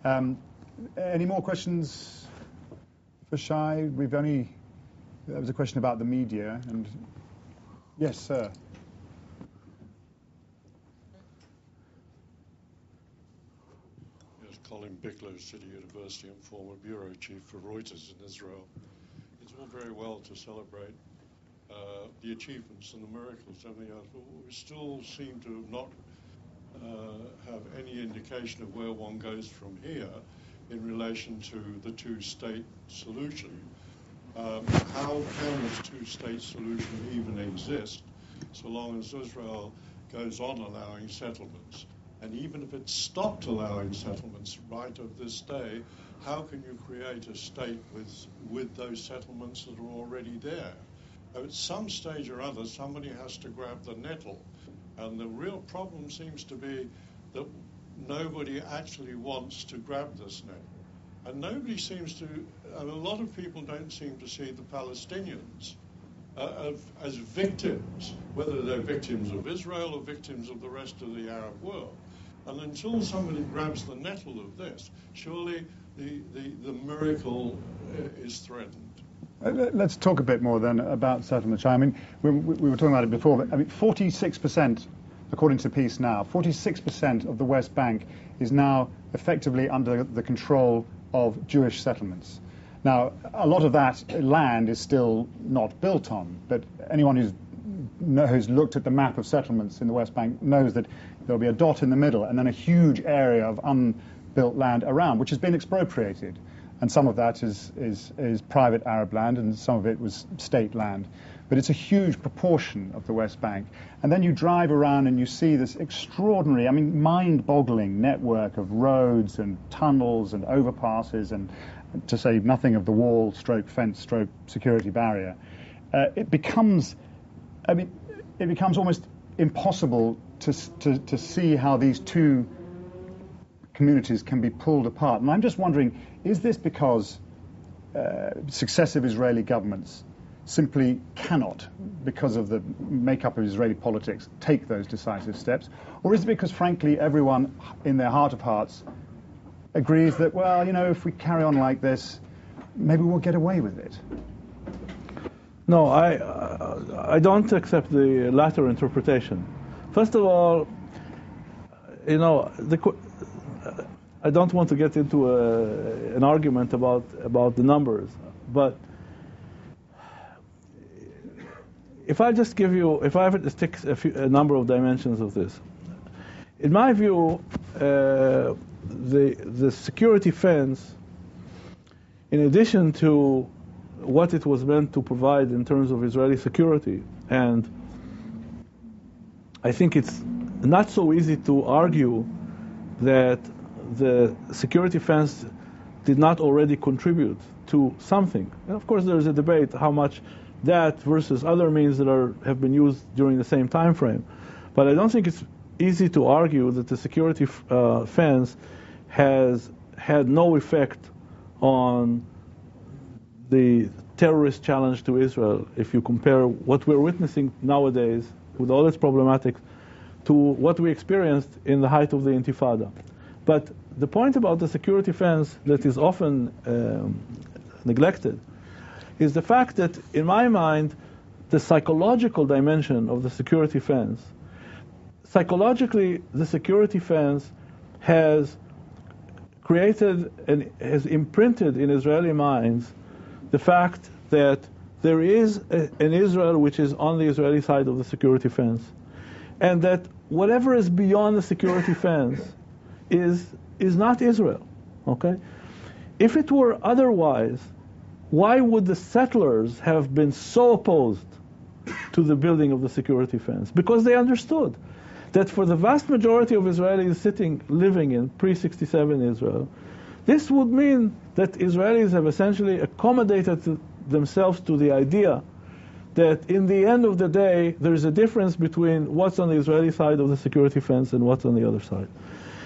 Any more questions for Shai? There was a question about the media. And yes, sir. Yes, Colin Bicklow, City University, and former bureau chief for Reuters in Israel. It's all very well to celebrate the achievements and the miracles and everything else, but we still seem to not have any indication of where one goes from here in relation to the two-state solution. How can this two-state solution even exist so long as Israel goes on allowing settlements? And even if it stopped allowing settlements right of this day, how can you create a state with those settlements that are already there? At some stage or other, somebody has to grab the nettle. And the real problem seems to be that nobody actually wants to grab this nettle. And nobody seems to, a lot of people don't seem to see the Palestinians as victims, whether they're victims of Israel or victims of the rest of the Arab world. And until somebody grabs the nettle of this, surely the miracle is threatened. Let's talk a bit more then about settlement. I mean, we were talking about it before, but I mean, 46%, according to Peace Now, 46% of the West Bank is now effectively under the control of Jewish settlements. Now, a lot of that land is still not built on, but anyone who's looked at the map of settlements in the West Bank knows that there'll be a dot in the middle and then a huge area of unbuilt land around, which has been expropriated. And some of that is private Arab land, and some of it was state land. But it's a huge proportion of the West Bank. And then you drive around and you see this extraordinary, I mean, mind-boggling network of roads and tunnels and overpasses, and to say nothing of the wall, stroke fence, stroke security barrier. It becomes almost impossible to see how these two communities can be pulled apart. And I'm just wondering, is this because successive Israeli governments simply cannot, because of the makeup of Israeli politics, take those decisive steps? Or is it because, frankly, everyone in their heart of hearts agrees that, well, you know, if we carry on like this, maybe we'll get away with it? No, I don't accept the latter interpretation. First of all, you know, I don't want to get into an argument about the numbers, but if I just take a number of dimensions of this, in my view, the security fence, in addition to what it was meant to provide in terms of Israeli security, and I think it's not so easy to argue that the security fence did not already contribute to something. And of course, there's a debate how much that versus other means that have been used during the same time frame. But I don't think it's easy to argue that the security fence has had no effect on the terrorist challenge to Israel, if you compare what we're witnessing nowadays with all its problematics to what we experienced in the height of the Intifada. But the point about the security fence that is often neglected is the fact that, in my mind, the psychological dimension of the security fence, psychologically, the security fence has created and has imprinted in Israeli minds the fact that there is an Israel which is on the Israeli side of the security fence, and that whatever is beyond the security fence is not Israel. Okay? If it were otherwise, why would the settlers have been so opposed to the building of the security fence? Because they understood that for the vast majority of Israelis living in pre-67 Israel, this would mean that Israelis have essentially accommodated themselves to the idea that in the end of the day, there is a difference between what's on the Israeli side of the security fence and what's on the other side.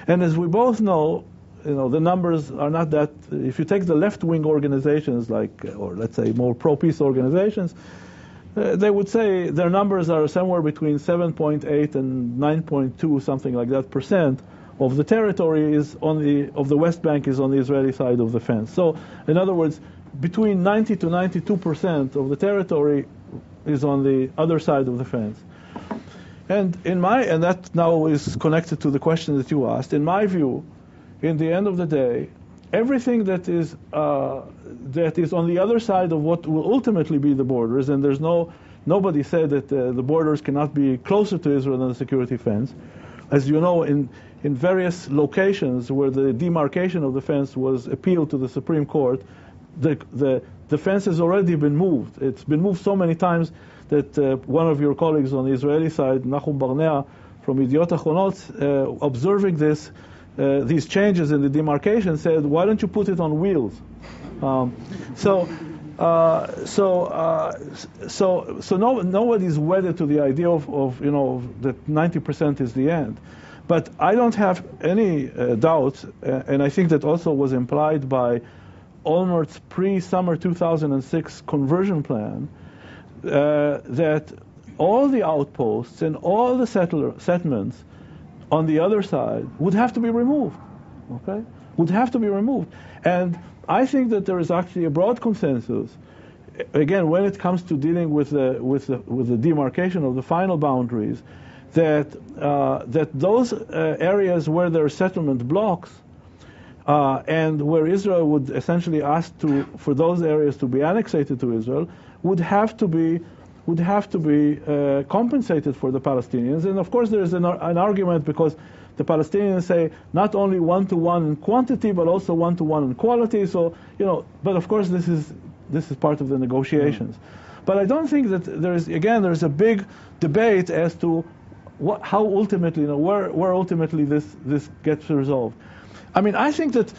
And as we both know, the numbers are not that. If you take the left-wing organizations, or let's say more pro-peace organizations, they would say their numbers are somewhere between 7.8 and 9.2, something like that, percent of the territory of the West Bank is on the Israeli side of the fence. So, in other words, between 90 to 92% of the territory is on the other side of the fence. And that now is connected to the question that you asked. In my view, in the end of the day, everything that is on the other side of what will ultimately be the borders, and nobody said that the borders cannot be closer to Israel than the security fence. As you know, in various locations where the demarcation of the fence was appealed to the Supreme Court, the fence has already been moved. It's been moved so many times that one of your colleagues on the Israeli side, Nachum Barnea from Yediot Achronot, observing these changes in the demarcation, said, "Why don't you put it on wheels?" Nobody's wedded to the idea of that 90% is the end. But I don't have any doubt, and I think that also was implied by Olmert's pre-summer 2006 conversion plan, that all the outposts and all the settlements on the other side would have to be removed. Okay, would have to be removed, and I think that there is actually a broad consensus. Again, when it comes to dealing with the demarcation of the final boundaries, that those areas where there are settlement blocks and where Israel would essentially ask for those areas to be annexated to Israel would have to be compensated for the Palestinians. And of course, there is an argument because the Palestinians say not only 1-to-1 in quantity but also 1-to-1 in quality. So but of course this is part of the negotiations. But I don't think that there's a big debate as to how ultimately, where ultimately this gets resolved. I mean, I think that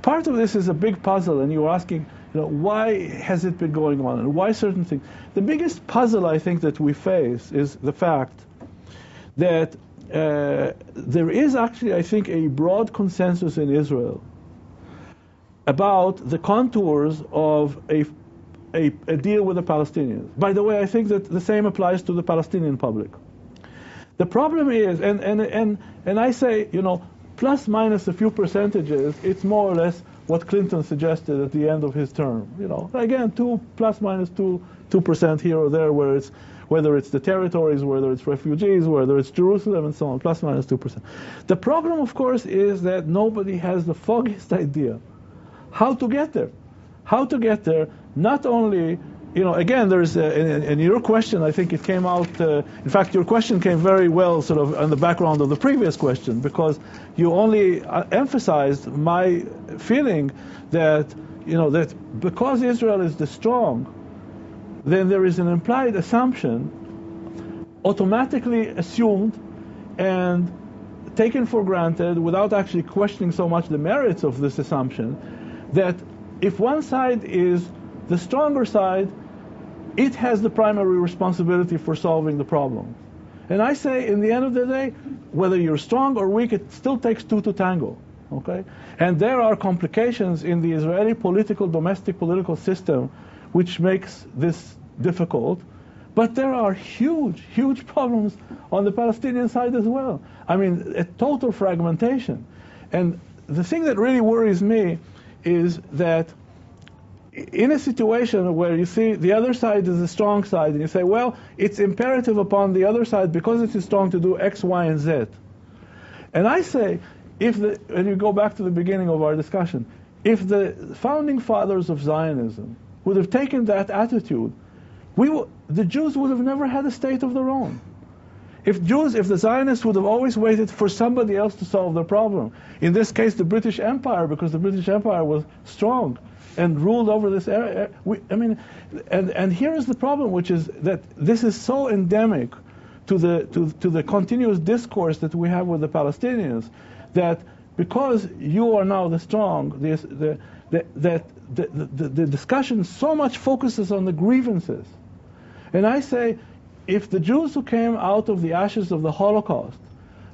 part of this is a big puzzle, and you're asking, why has it been going on, and why certain things. The biggest puzzle I think that we face is the fact that there is actually, I think, a broad consensus in Israel about the contours of a deal with the Palestinians. By the way, I think that the same applies to the Palestinian public. The problem is, and I say, plus minus a few percentages, it's more or less what Clinton suggested at the end of his term. Again, plus minus 2% here or there, whether it's the territories, whether it's refugees, whether it's Jerusalem, and so on, plus minus 2%. The problem, of course, is that nobody has the foggiest idea how to get there. How to get there, not only, again, there's, in your question, I think it came out, in fact, your question came very well sort of on the background of the previous question, because you only emphasized my feeling that, that because Israel is the strong, then there is an implied assumption, automatically assumed and taken for granted without actually questioning so much the merits of this assumption, that if one side is the stronger side, it has the primary responsibility for solving the problem. And I say, in the end of the day, whether you're strong or weak, it still takes two to tango. Okay? And there are complications in the Israeli domestic political system which makes this difficult. But there are huge, huge problems on the Palestinian side as well. I mean, a total fragmentation. And the thing that really worries me is that in a situation where you see the other side is a strong side, and you say, well, it's imperative upon the other side because it is strong to do X, Y, and Z. And I say, and you go back to the beginning of our discussion, if the founding fathers of Zionism would have taken that attitude, the Jews would have never had a state of their own. If the Zionists would have always waited for somebody else to solve their problem, in this case the British Empire, because the British Empire was strong and ruled over this area. And here is the problem, which is that this is so endemic to the continuous discourse that we have with the Palestinians, that because you are now the strong, the discussion so much focuses on the grievances. And I say, if the Jews who came out of the ashes of the Holocaust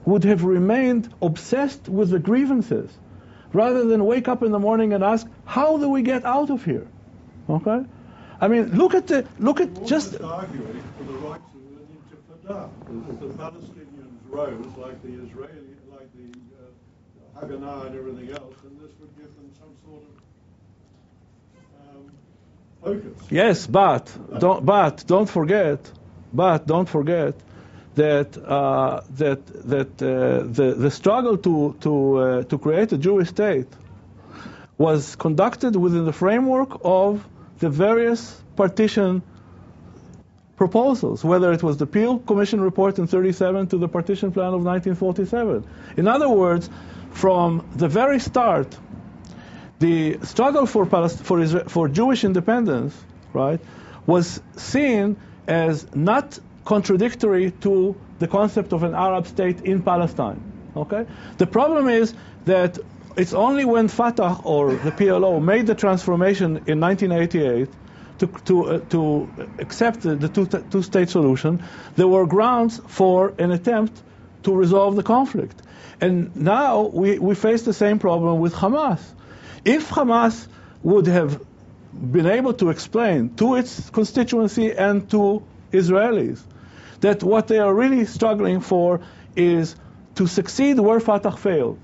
would have remained obsessed with the grievances, rather than wake up in the morning and ask, how do we get out of here? Okay? I mean, look at just arguing for the rights of the Intifada. If the Palestinians rose like the Israeli, like the Haganah and everything else, then this would give them some sort of focus. yes, but don't forget that the struggle to create a Jewish state was conducted within the framework of the various partition proposals, whether it was the Peel Commission report in 1937 to the partition plan of 1947. In other words, from the very start, the struggle for Jewish independence, right, was seen as not contradictory to the concept of an Arab state in Palestine. Okay? The problem is that it's only when Fatah or the PLO made the transformation in 1988 to accept the two-state solution, there were grounds for an attempt to resolve the conflict. And now we face the same problem with Hamas. If Hamas would have been able to explain to its constituency and to Israelis that what they are really struggling for is to succeed where Fatah failed,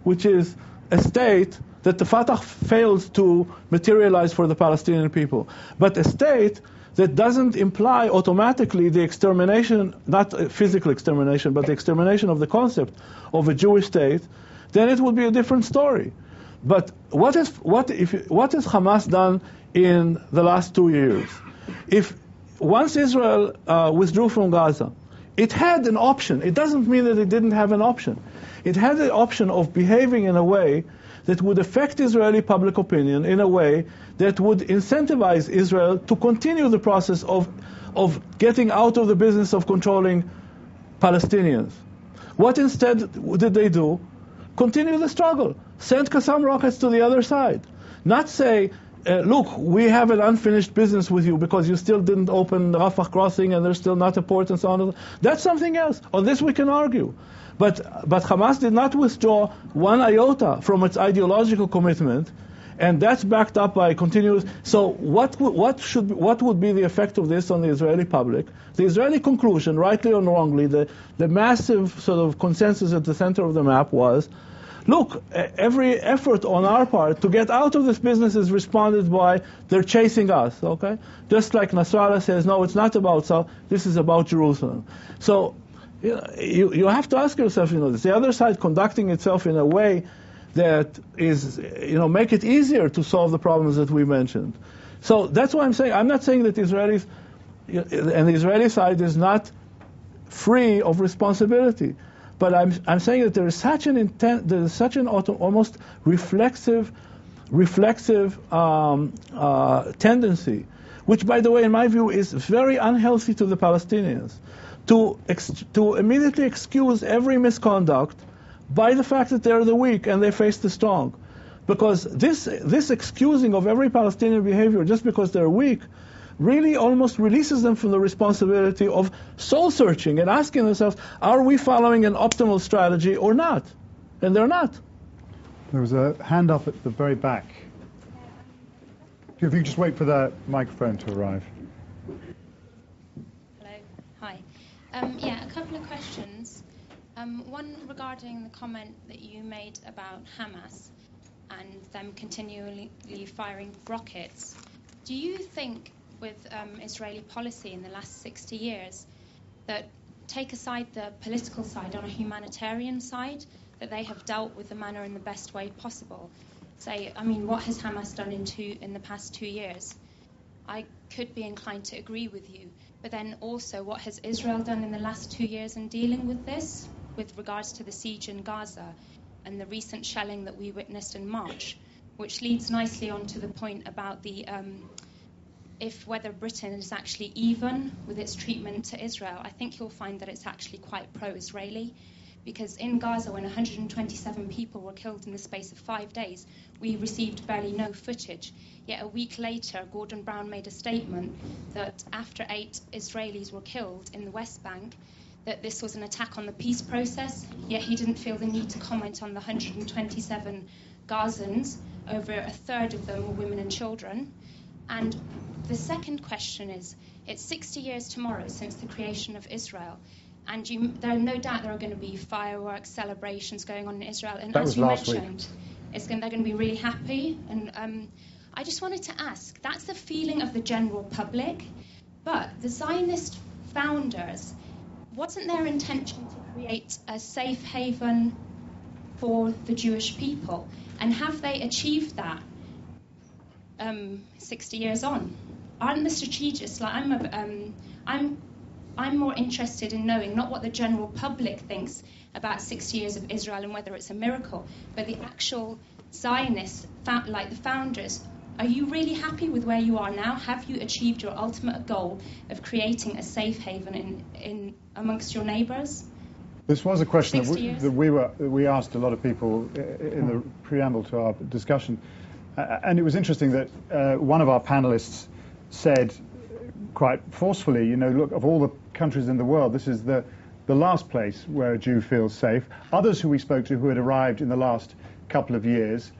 which is a state that the Fatah fails to materialize for the Palestinian people, but a state that doesn't imply automatically the extermination, not physical extermination, but the extermination of the concept of a Jewish state, then it would be a different story. But what has Hamas done in the last 2 years? Once Israel withdrew from Gaza, it had an option. It doesn't mean that it didn't have an option. It had the option of behaving in a way that would affect Israeli public opinion in a way that would incentivize Israel to continue the process of getting out of the business of controlling Palestinians. What instead did they do? Continue the struggle. Send Qassam rockets to the other side. Not say, look, we have an unfinished business with you because you still didn't open the Rafah crossing and there's still not a port and so on. That's something else. On this we can argue. But Hamas did not withdraw one iota from its ideological commitment, and that's backed up by continuous. So what would be the effect of this on the Israeli public? The Israeli conclusion, rightly or wrongly, the massive sort of consensus at the center of the map was, look, every effort on our part to get out of this business is responded by, they're chasing us, okay? Just like Nasrallah says, no, it's not about South, this is about Jerusalem. So you have to ask yourself, is the other side conducting itself in a way that is, make it easier to solve the problems that we mentioned? So that's why I'm saying, I'm not saying that Israelis, and the Israeli side is not free of responsibility. But I'm saying that there is such an intent, there is such an almost reflexive tendency, which, by the way, in my view, is very unhealthy to the Palestinians, to immediately excuse every misconduct by the fact that they're the weak and they face the strong. Because this excusing of every Palestinian behavior just because they're weak really almost releases them from the responsibility of soul-searching and asking themselves, are we following an optimal strategy or not? And they're not. There was a hand up at the very back. If you could just wait for the microphone to arrive. Hello. Hi. A couple of questions. One regarding the comment that you made about Hamas and them continually firing rockets. Do you think with Israeli policy in the last 60 years that, take aside the political side, on a humanitarian side, that they have dealt with the matter in the best way possible? What has Hamas done in the past 2 years? I could be inclined to agree with you. But then also, what has Israel done in the last 2 years in dealing with this, with regards to the siege in Gaza and the recent shelling that we witnessed in March, which leads nicely on to the point about the whether Britain is actually even with its treatment to Israel. I think you'll find that it's actually quite pro-Israeli, because in Gaza, when 127 people were killed in the space of 5 days, we received barely no footage. Yet a week later, Gordon Brown made a statement that after 8 Israelis were killed in the West Bank, that this was an attack on the peace process, yet he didn't feel the need to comment on the 127 Gazans, over a third of them were women and children. And the second question is, it's 60 years tomorrow since the creation of Israel, and there no doubt there are going to be fireworks, celebrations going on in Israel. And that as was you last mentioned, they're going to be really happy. And I just wanted to ask, that's the feeling of the general public, but the Zionist founders, wasn't their intention to create a safe haven for the Jewish people? And have they achieved that 60 years on? Aren't the strategists, like I'm more interested in knowing not what the general public thinks about 60 years of Israel and whether it's a miracle, but the actual Zionists, like the founders. Are you really happy with where you are now? Have you achieved your ultimate goal of creating a safe haven in amongst your neighbours? This was a question that we asked a lot of people in the preamble to our discussion, and it was interesting that one of our panelists said quite forcefully, you know, look, of all the countries in the world, this is the last place where a Jew feels safe. Others who we spoke to who had arrived in the last couple of years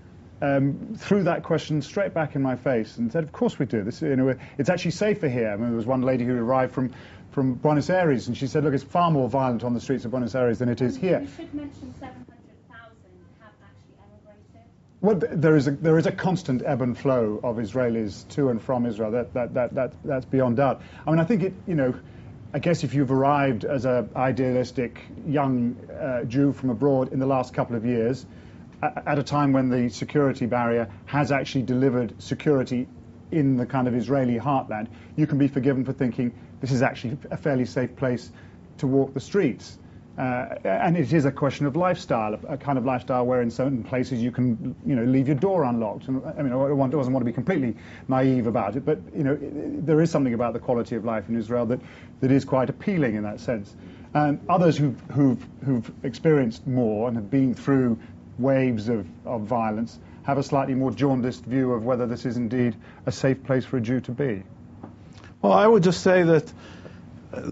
threw that question straight back in my face and said, of course we do. This, you know, it's actually safer here. I mean, there was one lady who arrived from Buenos Aires, and she said, look, it's far more violent on the streets of Buenos Aires than it is here. You should mention 700,000 have actually emigrated. Well, there is a constant ebb and flow of Israelis to and from Israel. That's beyond doubt. I mean, I think it, you know, I guess if you've arrived as an idealistic young Jew from abroad in the last couple of years, at a time when the security barrier has actually delivered security in the kind of Israeli heartland, you can be forgiven for thinking this is actually a fairly safe place to walk the streets. And it is a question of lifestyle, a kind of lifestyle where in certain places you can, you know, leave your door unlocked. And, I mean, one doesn't want to be completely naive about it, but, you know, there is something about the quality of life in Israel that is quite appealing in that sense. And others who've experienced more and have been through waves of violence have a slightly more jaundiced view of whether this is indeed a safe place for a Jew to be. Well, I would just say that,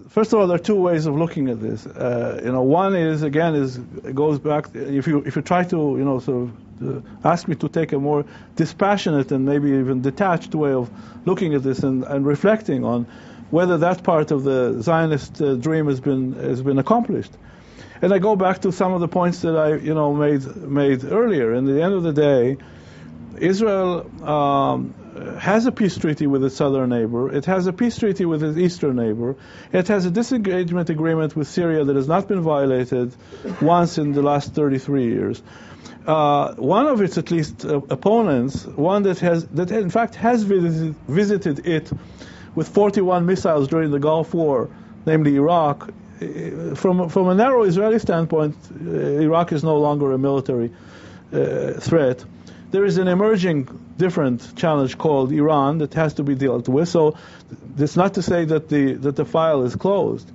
first of all, there are two ways of looking at this. You know, one is, again, it goes back, if you try to, you know, sort of ask me to take a more dispassionate and maybe even detached way of looking at this and reflecting on whether that part of the Zionist dream has been accomplished. And I go back to some of the points that I, you know, made earlier. And at the end of the day, Israel has a peace treaty with its southern neighbor. It has a peace treaty with its eastern neighbor. It has a disengagement agreement with Syria that has not been violated once in the last 33 years. One of its, at least, opponents, one that in fact has visited it with 41 missiles during the Gulf War, namely Iraq. From a narrow Israeli standpoint, Iraq is no longer a military threat. There is an emerging different challenge called Iran that has to be dealt with. So that's not to say that the file is closed.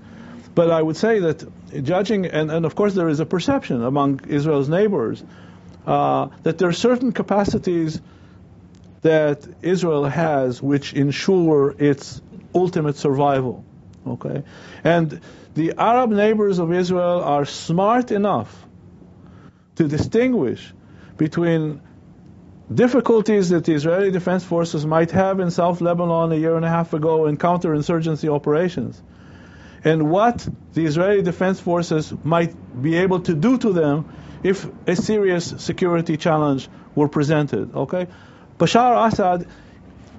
But I would say that judging, and of course there is a perception among Israel's neighbors that there are certain capacities that Israel has which ensure its ultimate survival. Okay? And the Arab neighbors of Israel are smart enough to distinguish between difficulties that the Israeli Defense Forces might have in South Lebanon a year and a half ago in counterinsurgency operations, and what the Israeli Defense Forces might be able to do to them if a serious security challenge were presented. Okay? Bashar Assad,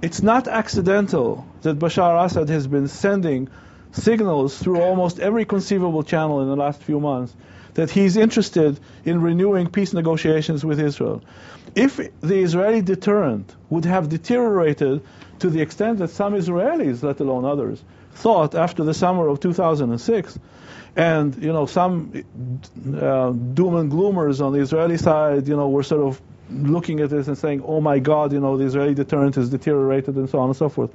it's not accidental that Bashar Assad has been sending signals through almost every conceivable channel in the last few months that he's interested in renewing peace negotiations with Israel. If the Israeli deterrent would have deteriorated to the extent that some Israelis, let alone others, thought after the summer of 2006, and, you know, some doom and gloomers on the Israeli side, you know, were sort of looking at this and saying, oh my God, you know, the Israeli deterrent has deteriorated and so on and so forth.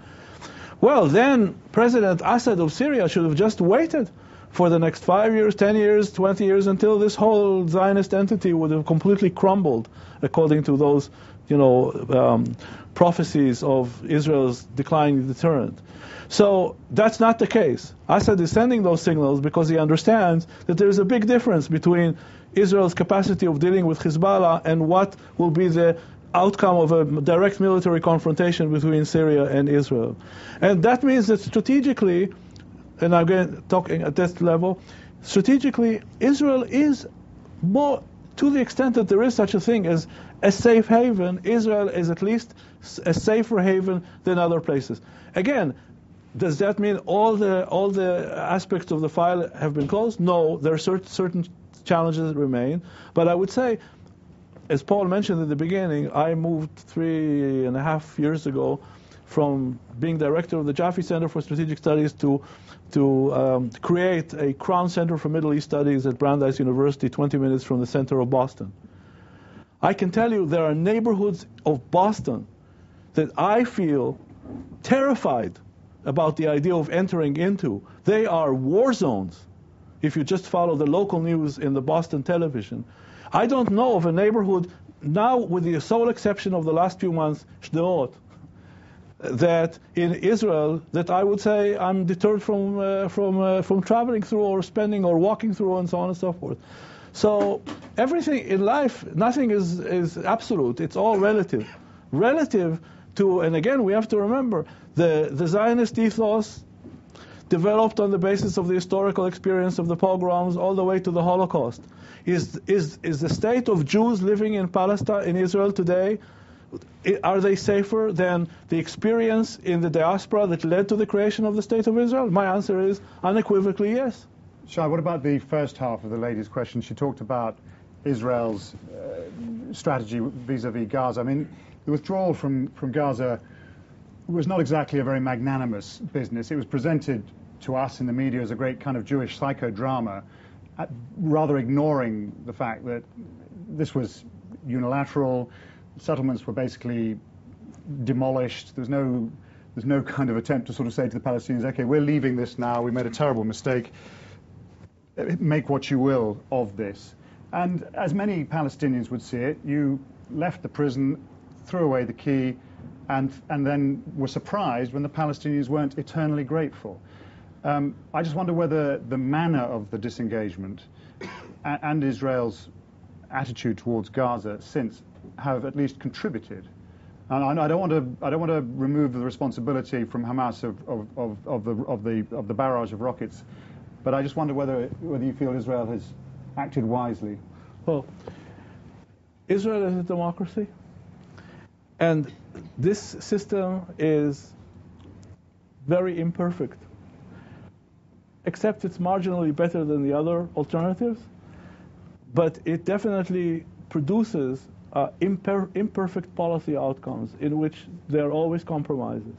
Well, then President Assad of Syria should have just waited for the next 5 years, 10 years, 20 years, until this whole Zionist entity would have completely crumbled, according to those, prophecies of Israel's declining deterrent. So that's not the case. Assad is sending those signals because he understands that there is a big difference between Israel's capacity of dealing with Hezbollah and what will be the outcome of a direct military confrontation between Syria and Israel. And that means that strategically, and I'm again talking at this level, strategically, Israel is more, to the extent that there is such a thing as a safe haven, Israel is at least a safer haven than other places. Again, does that mean all the aspects of the file have been closed? No, there are certain challenges that remain. But I would say, as Paul mentioned at the beginning, I moved 3.5 years ago from being director of the Jaffee Center for Strategic Studies to create a Crown Center for Middle East Studies at Brandeis University, 20 minutes from the center of Boston. I can tell you there are neighborhoods of Boston that I feel terrified about the idea of entering into. They are war zones, if you just follow the local news in the Boston television. I don't know of a neighborhood, now with the sole exception of the last few months, Sderot, that in Israel, that I would say I'm deterred from traveling through or spending or walking through and so on and so forth. So everything in life, nothing is absolute. It's all relative. Relative to, and again, we have to remember, the Zionist ethos developed on the basis of the historical experience of the pogroms all the way to the Holocaust. Is the state of Jews living in Palestine, in Israel today, are they safer than the experience in the diaspora that led to the creation of the State of Israel? My answer is unequivocally yes. Shai, what about the first half of the lady's question? She talked about Israel's strategy vis-à-vis Gaza. I mean, the withdrawal from Gaza was not exactly a very magnanimous business. It was presented to us in the media as a great kind of Jewish psychodrama, rather ignoring the fact that this was unilateral. Settlements were basically demolished. There's no kind of attempt to sort of say to the Palestinians, okay, we're leaving this now, we made a terrible mistake, make what you will of this. And as many Palestinians would see it, you left the prison, threw away the key, and then were surprised when the Palestinians weren't eternally grateful. I just wonder whether the manner of the disengagement and Israel's attitude towards Gaza since have at least contributed. And I don't want to remove the responsibility from Hamas of the barrage of rockets, but I just wonder whether you feel Israel has acted wisely. Well, Israel is a democracy, and this system is very imperfect, except it's marginally better than the other alternatives, but it definitely produces imperfect policy outcomes in which there are always compromises.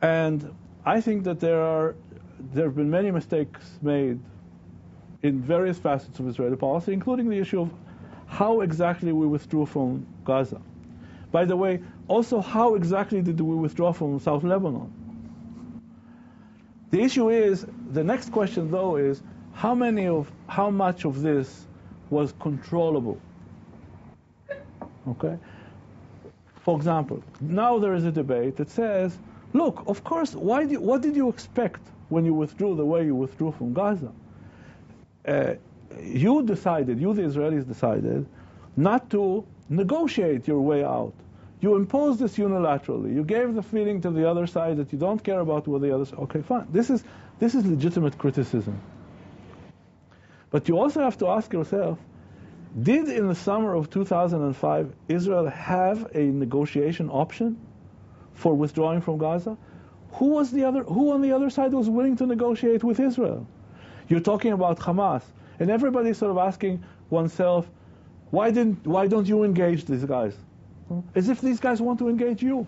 And I think that there have been many mistakes made in various facets of Israeli policy, including the issue of how exactly we withdrew from Gaza. By the way, also how exactly did we withdraw from South Lebanon? The issue is, the next question though is, how much of this was controllable? Okay? For example, now there is a debate that says, look, of course, what did you expect when you withdrew the way you withdrew from Gaza? You the Israelis decided not to negotiate your way out. You imposed this unilaterally. You gave the feeling to the other side that you don't care about what the other side. Okay, fine. This is legitimate criticism. But you also have to ask yourself, did in the summer of 2005 Israel have a negotiation option for withdrawing from Gaza? Who on the other side was willing to negotiate with Israel? You're talking about Hamas, and everybody's sort of asking oneself, why don't you engage these guys? As if these guys want to engage you,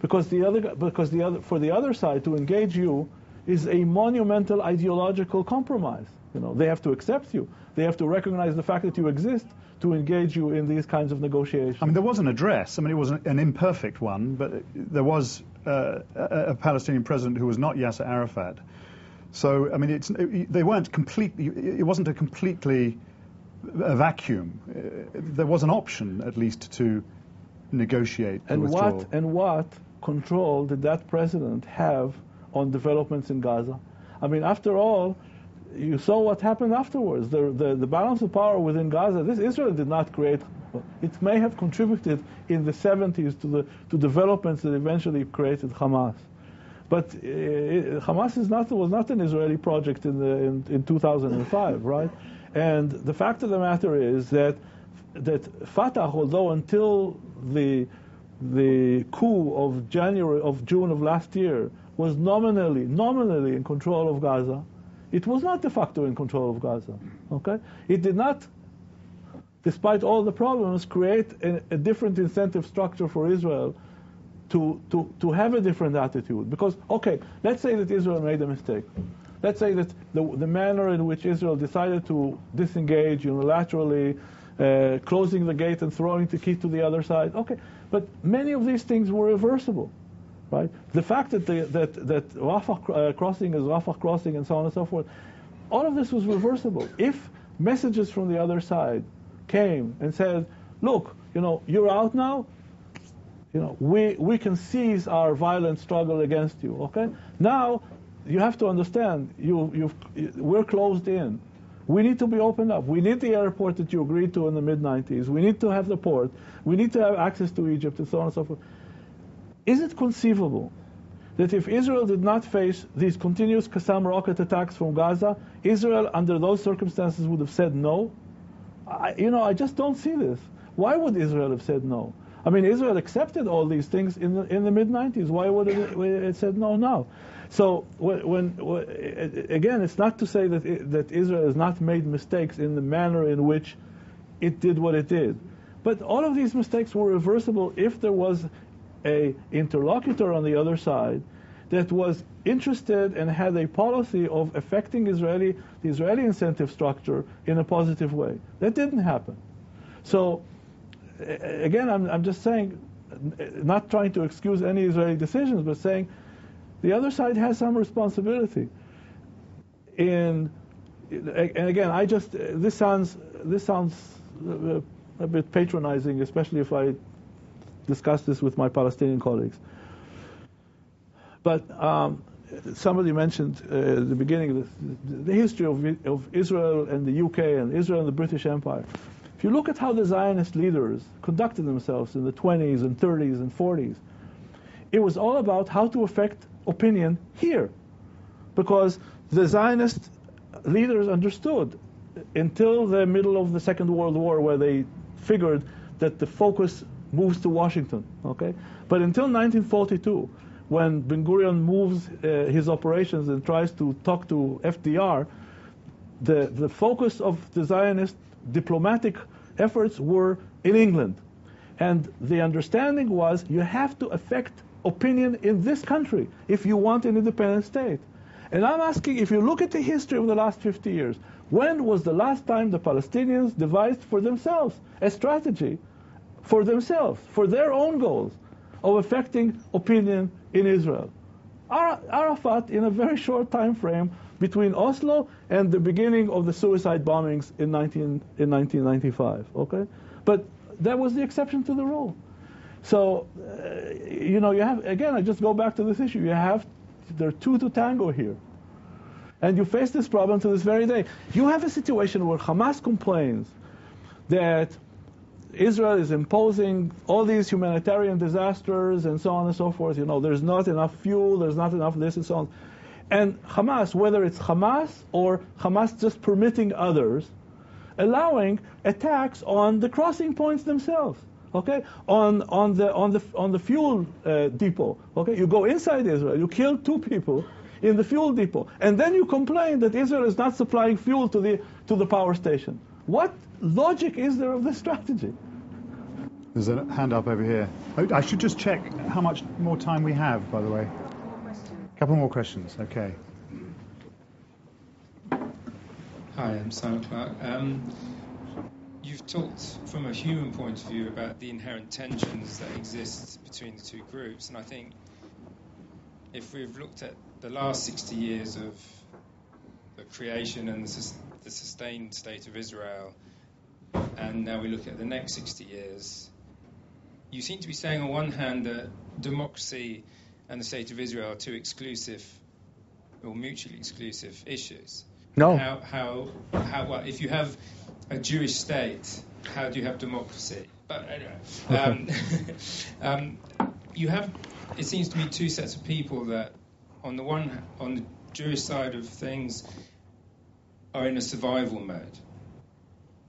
because for the other side to engage you is a monumental ideological compromise. They have to accept you. They have to recognize the fact that you exist to engage you in these kinds of negotiations. I mean, there was an address. I mean, it was an imperfect one, but there was a Palestinian president who was not Yasser Arafat, So, I mean, they weren't completely. It wasn't a completely a vacuum. There was an option, at least, to negotiate the withdrawal. And what control did that president have on developments in Gaza? I mean, after all, you saw what happened afterwards. The balance of power within Gaza. Israel did not create. It may have contributed in the 70s to developments that eventually created Hamas. But Hamas was not an Israeli project in 2005, right? And the fact of the matter is that Fatah, although until the coup of June of last year was nominally in control of Gaza, it was not de facto in control of Gaza. Okay, it did not, despite all the problems, create a different incentive structure for Israel to have a different attitude. Because, okay, let's say that Israel made a mistake. Let's say that the manner in which Israel decided to disengage unilaterally, closing the gate and throwing the key to the other side. Okay, but many of these things were reversible, right? The fact that Rafah crossing is Rafah crossing and so on and so forth, all of this was reversible. If messages from the other side came and said, look, you're out now, we can cease our violent struggle against you, okay? Now, you have to understand, we're closed in. We need to be opened up. We need the airport that you agreed to in the mid-90s. We need to have the port. We need to have access to Egypt and so on and so forth. Is it conceivable that if Israel did not face these continuous Qassam rocket attacks from Gaza, Israel, under those circumstances, would have said no? I just don't see this. Why would Israel have said no? I mean, Israel accepted all these things in the mid-90s. Why would it said no now? So again, it's not to say that Israel has not made mistakes in the manner in which it did what it did. But all of these mistakes were reversible if there was an interlocutor on the other side that was interested and had a policy of affecting the Israeli incentive structure in a positive way. That didn't happen. So again, I'm just saying, not trying to excuse any Israeli decisions, but saying the other side has some responsibility. And again, this sounds a bit patronizing, especially if I discuss this with my Palestinian colleagues. But somebody mentioned at the beginning the history of Israel and the UK and Israel and the British Empire. If you look at how the Zionist leaders conducted themselves in the 20s and 30s and 40s, it was all about how to affect opinion here. Because the Zionist leaders understood until the middle of the Second World War, where they figured that the focus moves to Washington. Okay? But until 1942, when Ben-Gurion moves his operations and tries to talk to FDR, the focus of the Zionist diplomatic efforts were in England. And the understanding was you have to affect opinion in this country if you want an independent state. And I'm asking, if you look at the history of the last 50 years, when was the last time the Palestinians devised for themselves a strategy for themselves, for their own goals, of affecting opinion in Israel? Arafat, in a very short time frame, between Oslo and the beginning of the suicide bombings in 1995, okay? But that was the exception to the rule. So, you have, again, I just go back to this issue. There are two to tango here. And you face this problem to this very day. You have a situation where Hamas complains that Israel is imposing all these humanitarian disasters and so on and so forth. There's not enough fuel, there's not enough this and so on. And Hamas, whether it's Hamas or Hamas just permitting others, allowing attacks on the crossing points themselves. Okay, on the fuel depot. Okay, you go inside Israel, you kill 2 people in the fuel depot, and then you complain that Israel is not supplying fuel to the power station. What logic is there of this strategy? There's a hand up over here. I should just check how much more time we have, by the way. A couple more questions. Okay. Hi, I'm Simon Clark. You've talked from a human point of view about the inherent tensions that exist between the two groups, and I think if we've looked at the last 60 years of creation and the sustained state of Israel, and now we look at the next 60 years, you seem to be saying on one hand that democracy and the state of Israel are two exclusive or mutually exclusive issues. No. How well, if you have a Jewish state, how do you have democracy? But anyway, you have, it seems to me, two sets of people that, on the Jewish side of things, are in a survival mode.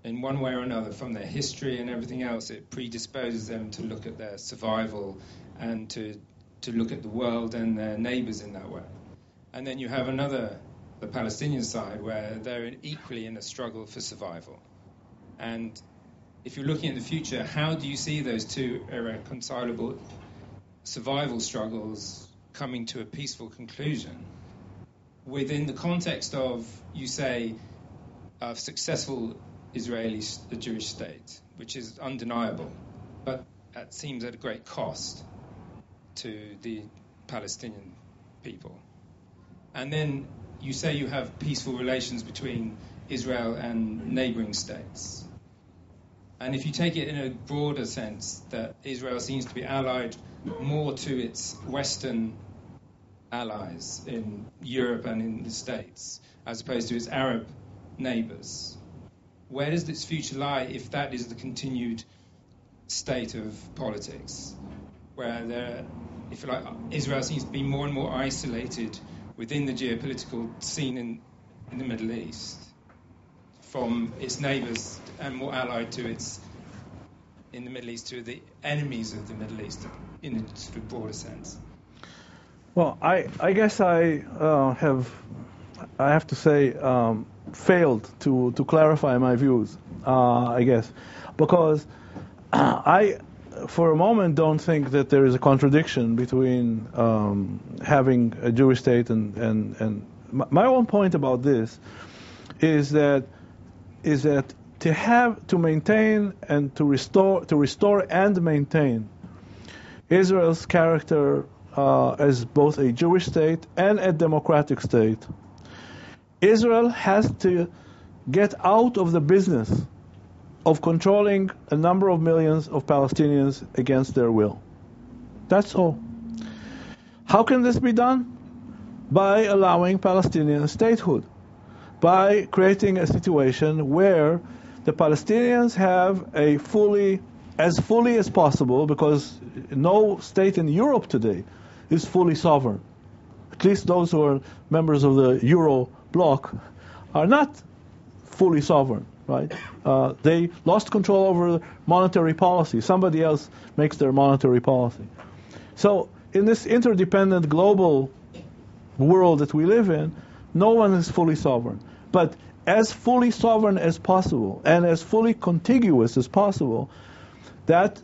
In one way or another, from their history and everything else, it predisposes them to look at their survival and to look at the world and their neighbors in that way. And then you have the Palestinian side, where they're equally in a struggle for survival. And if you're looking at the future, how do you see those two irreconcilable survival struggles coming to a peaceful conclusion within the context of, you say, a successful Israeli Jewish state, which is undeniable, but it seems at a great cost to the Palestinian people. And then you say you have peaceful relations between Israel and neighboring states. And if you take it in a broader sense, that Israel seems to be allied more to its Western allies in Europe and in the States, as opposed to its Arab neighbors, where does its future lie if that is the continued state of politics, where if you like, Israel seems to be more and more isolated within the geopolitical scene in the Middle East from its neighbors and more allied to in the Middle East to the enemies of the Middle East in a sort of broader sense? Well, I guess I have to say failed to clarify my views, I guess, because I for a moment don't think that there is a contradiction between having a Jewish state and my own point about this is that to maintain and to restore and maintain Israel's character as both a Jewish state and a democratic state, Israel has to get out of the business of controlling a number of millions of Palestinians against their will. That's all. How can this be done? By allowing Palestinian statehood, by creating a situation where the Palestinians have as fully as possible, because no state in Europe today is fully sovereign. At least those who are members of the Euro bloc are not fully sovereign, right? They lost control over monetary policy. Somebody else makes their monetary policy. So in this interdependent global world that we live in, no one is fully sovereign. But as fully sovereign as possible and as fully contiguous as possible, that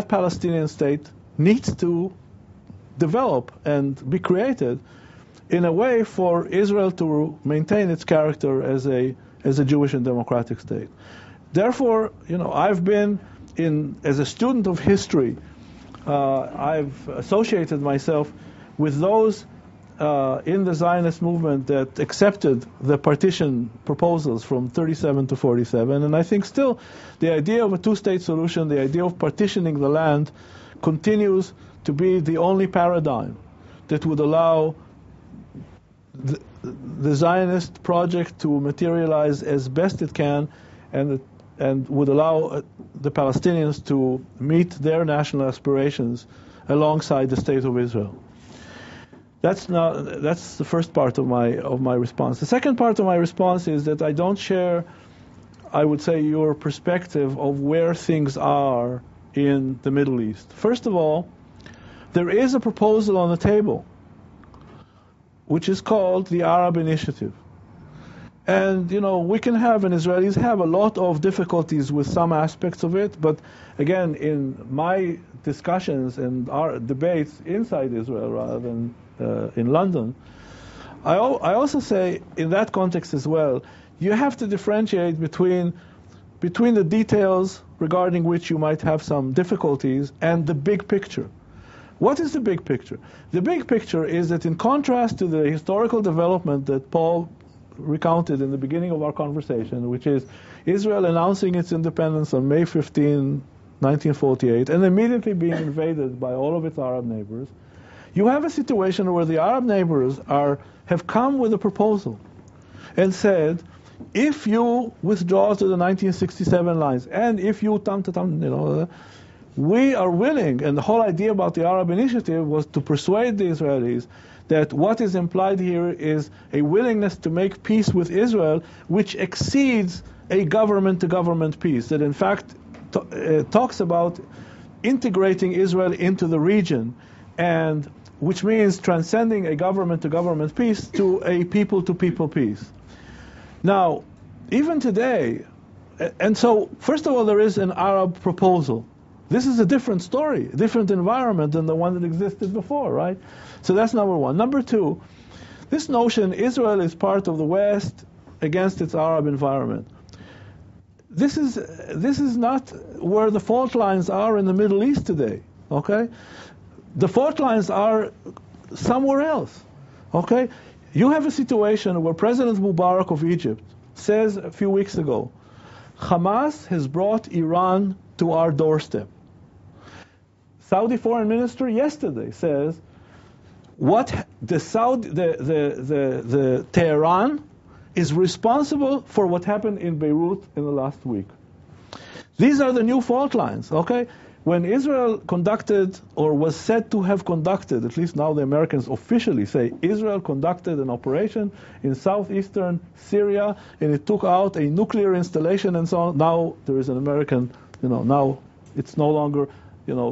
Palestinian state needs to develop and be created in a way for Israel to maintain its character as a Jewish and democratic state. Therefore, I've been as a student of history, I've associated myself with those in the Zionist movement that accepted the partition proposals from 37 to 47, and I think still the idea of a two-state solution, the idea of partitioning the land, continues to be the only paradigm that would allow the Zionist project to materialize as best it can, and would allow the Palestinians to meet their national aspirations alongside the state of Israel. That's the first part of my response. The second part of my response is that I don't share, I would say, your perspective of where things are in the Middle East. First of all, there is a proposal on the table which is called the Arab Initiative. And, we can have, and Israelis have, a lot of difficulties with some aspects of it, but again, in my discussions and our debates inside Israel rather than in London, I also say, in that context as well, you have to differentiate between the details regarding which you might have some difficulties and the big picture. What is the big picture? The big picture is that, in contrast to the historical development that Paul recounted in the beginning of our conversation, which is Israel announcing its independence on May 15, 1948, and immediately being invaded by all of its Arab neighbors, you have a situation where the Arab neighbors have come with a proposal and said, if you withdraw to the 1967 lines, and if you we are willing, and the whole idea about the Arab initiative was to persuade the Israelis that what is implied here is a willingness to make peace with Israel, which exceeds a government-to-government peace, that in fact talks about integrating Israel into the region, and which means transcending a government-to-government peace to a people-to-people peace. Now, even today, and so, first of all, there is an Arab proposal. This is a different story, a different environment than the one that existed before, right? So that's number one. Number two, this notion Israel is part of the West against its Arab environment. This is not where the fault lines are in the Middle East today, okay? The fault lines are somewhere else, okay? You have a situation where President Mubarak of Egypt says a few weeks ago, Hamas has brought Iran to our doorstep. Saudi foreign minister yesterday says, the Tehran is responsible for what happened in Beirut in the last week. These are the new fault lines, okay? When Israel conducted, or was said to have conducted, at least now the Americans officially say, Israel conducted an operation in southeastern Syria, and it took out a nuclear installation and so on. Now there is an American, now it's no longer,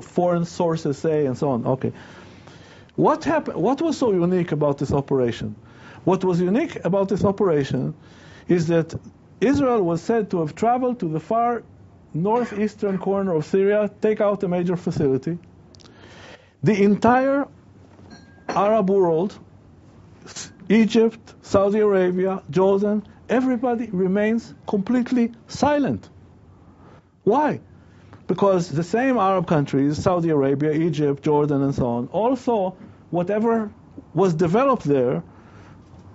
foreign sources say and so on. Okay. What happened? What was so unique about this operation? What was unique about this operation is that Israel was said to have traveled to the far northeastern corner of Syria, take out a major facility. The entire Arab world, Egypt, Saudi Arabia, Jordan, everybody remains completely silent. Why? Because the same Arab countries, Saudi Arabia, Egypt, Jordan, and so on, all saw whatever was developed there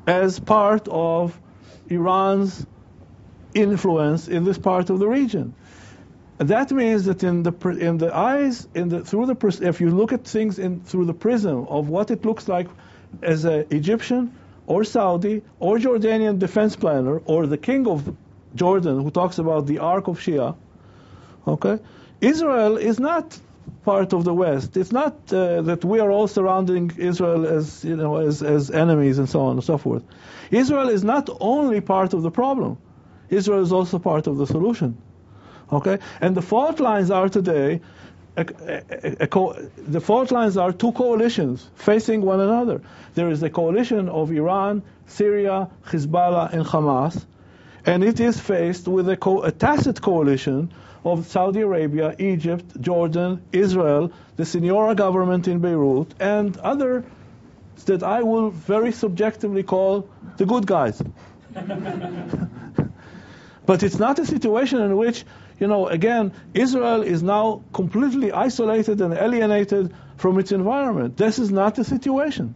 as part of Iran's influence in this part of the region. And that means that if you look at things through the prism of what it looks like as an Egyptian or Saudi or Jordanian defense planner, or the king of Jordan who talks about the Ark of Shia, okay, Israel is not part of the West. It's not that we are all surrounding Israel as as enemies and so on and so forth. Israel is not only part of the problem. Israel is also part of the solution. Okay, and the fault lines are today. The fault lines are two coalitions facing one another. There is a coalition of Iran, Syria, Hezbollah, and Hamas, and it is faced with a tacit coalition of Saudi Arabia, Egypt, Jordan, Israel, the Siniora government in Beirut, and others that I will very subjectively call the good guys. But it's not a situation in which, again, Israel is now completely isolated and alienated from its environment. This is not the situation.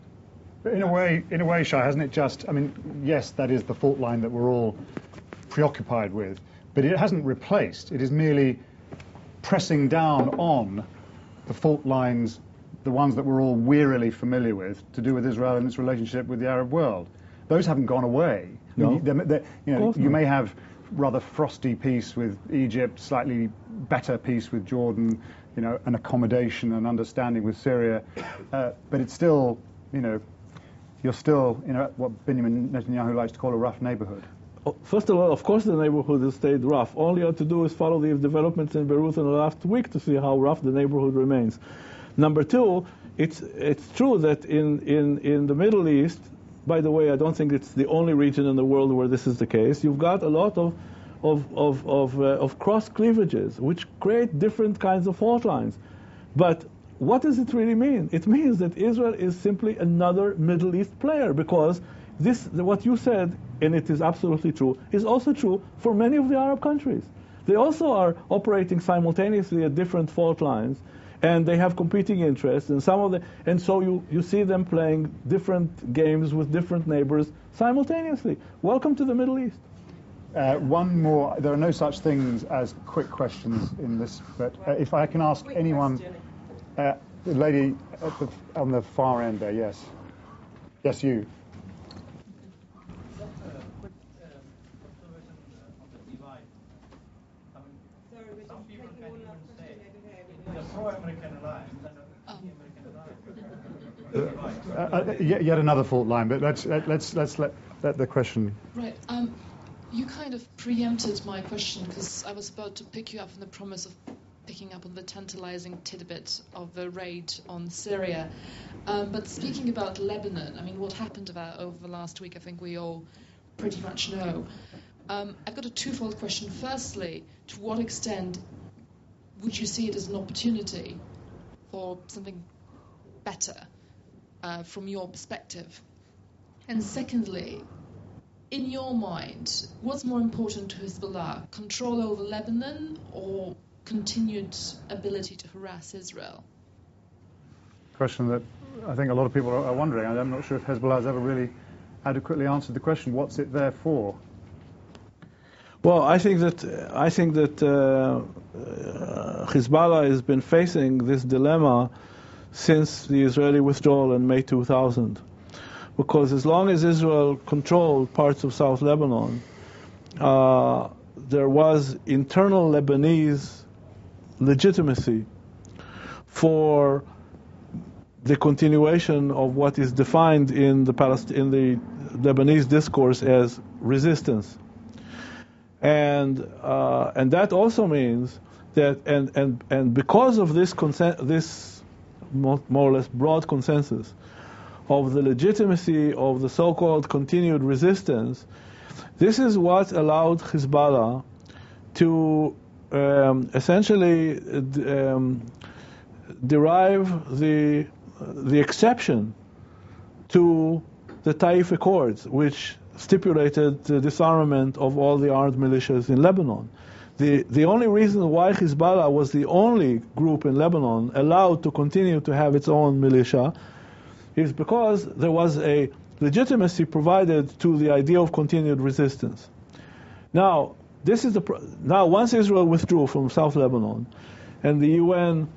In a way, Shai, hasn't it just, yes, that is the fault line that we're all preoccupied with, but it hasn't replaced. It is merely pressing down on the fault lines, the ones that we're all wearily familiar with, to do with Israel and its relationship with the Arab world. Those haven't gone away. No. You may have rather frosty peace with Egypt, slightly better peace with Jordan, an accommodation and understanding with Syria, but it's still, you're still, what Benjamin Netanyahu likes to call a rough neighborhood. First of all, of course the neighborhood has stayed rough. All you have to do is follow the developments in Beirut in the last week to see how rough the neighborhood remains. Number two, it's true that in the Middle East, by the way, I don't think it's the only region in the world where this is the case. You've got a lot of cross cleavages, which create different kinds of fault lines. But what does it really mean? It means that Israel is simply another Middle East player, because what you said, and it is absolutely true, is also true for many of the Arab countries. they also are operating simultaneously at different fault lines, and they have competing interests, and so you see them playing different games with different neighbors simultaneously. Welcome to the Middle East. One more. There are no such things as quick questions in this, but if I can ask anyone, the lady on the far end there, yes. Yes, you. Yet another fault line, but let's let the question. Right. You kind of preempted my question because I was about to pick you up on the promise of picking up on the tantalizing tidbit of the raid on Syria. But speaking about Lebanon, I mean, what happened over the last week, I think we all pretty much know. I've got a twofold question. Firstly, to what extent would you see it as an opportunity for something better from your perspective? And secondly, in your mind, what's more important to Hezbollah, control over Lebanon or continued ability to harass Israel? Question that I think a lot of people are wondering. I'm not sure if Hezbollah has ever really adequately answered the question. What's it there for? Well, I think that Hezbollah has been facing this dilemma since the Israeli withdrawal in May 2000. Because as long as Israel controlled parts of South Lebanon, there was internal Lebanese legitimacy for the continuation of what is defined in the Lebanese discourse as resistance, and that also means that and because of this more or less broad consensus of the legitimacy of the so-called continued resistance, this is what allowed Hezbollah to essentially derive the exception to the Taif Accords, which stipulated the disarmament of all the armed militias in Lebanon. The only reason why Hezbollah was the only group in Lebanon allowed to continue to have its own militia is because there was a legitimacy provided to the idea of continued resistance. Now, once Israel withdrew from South Lebanon, and the UN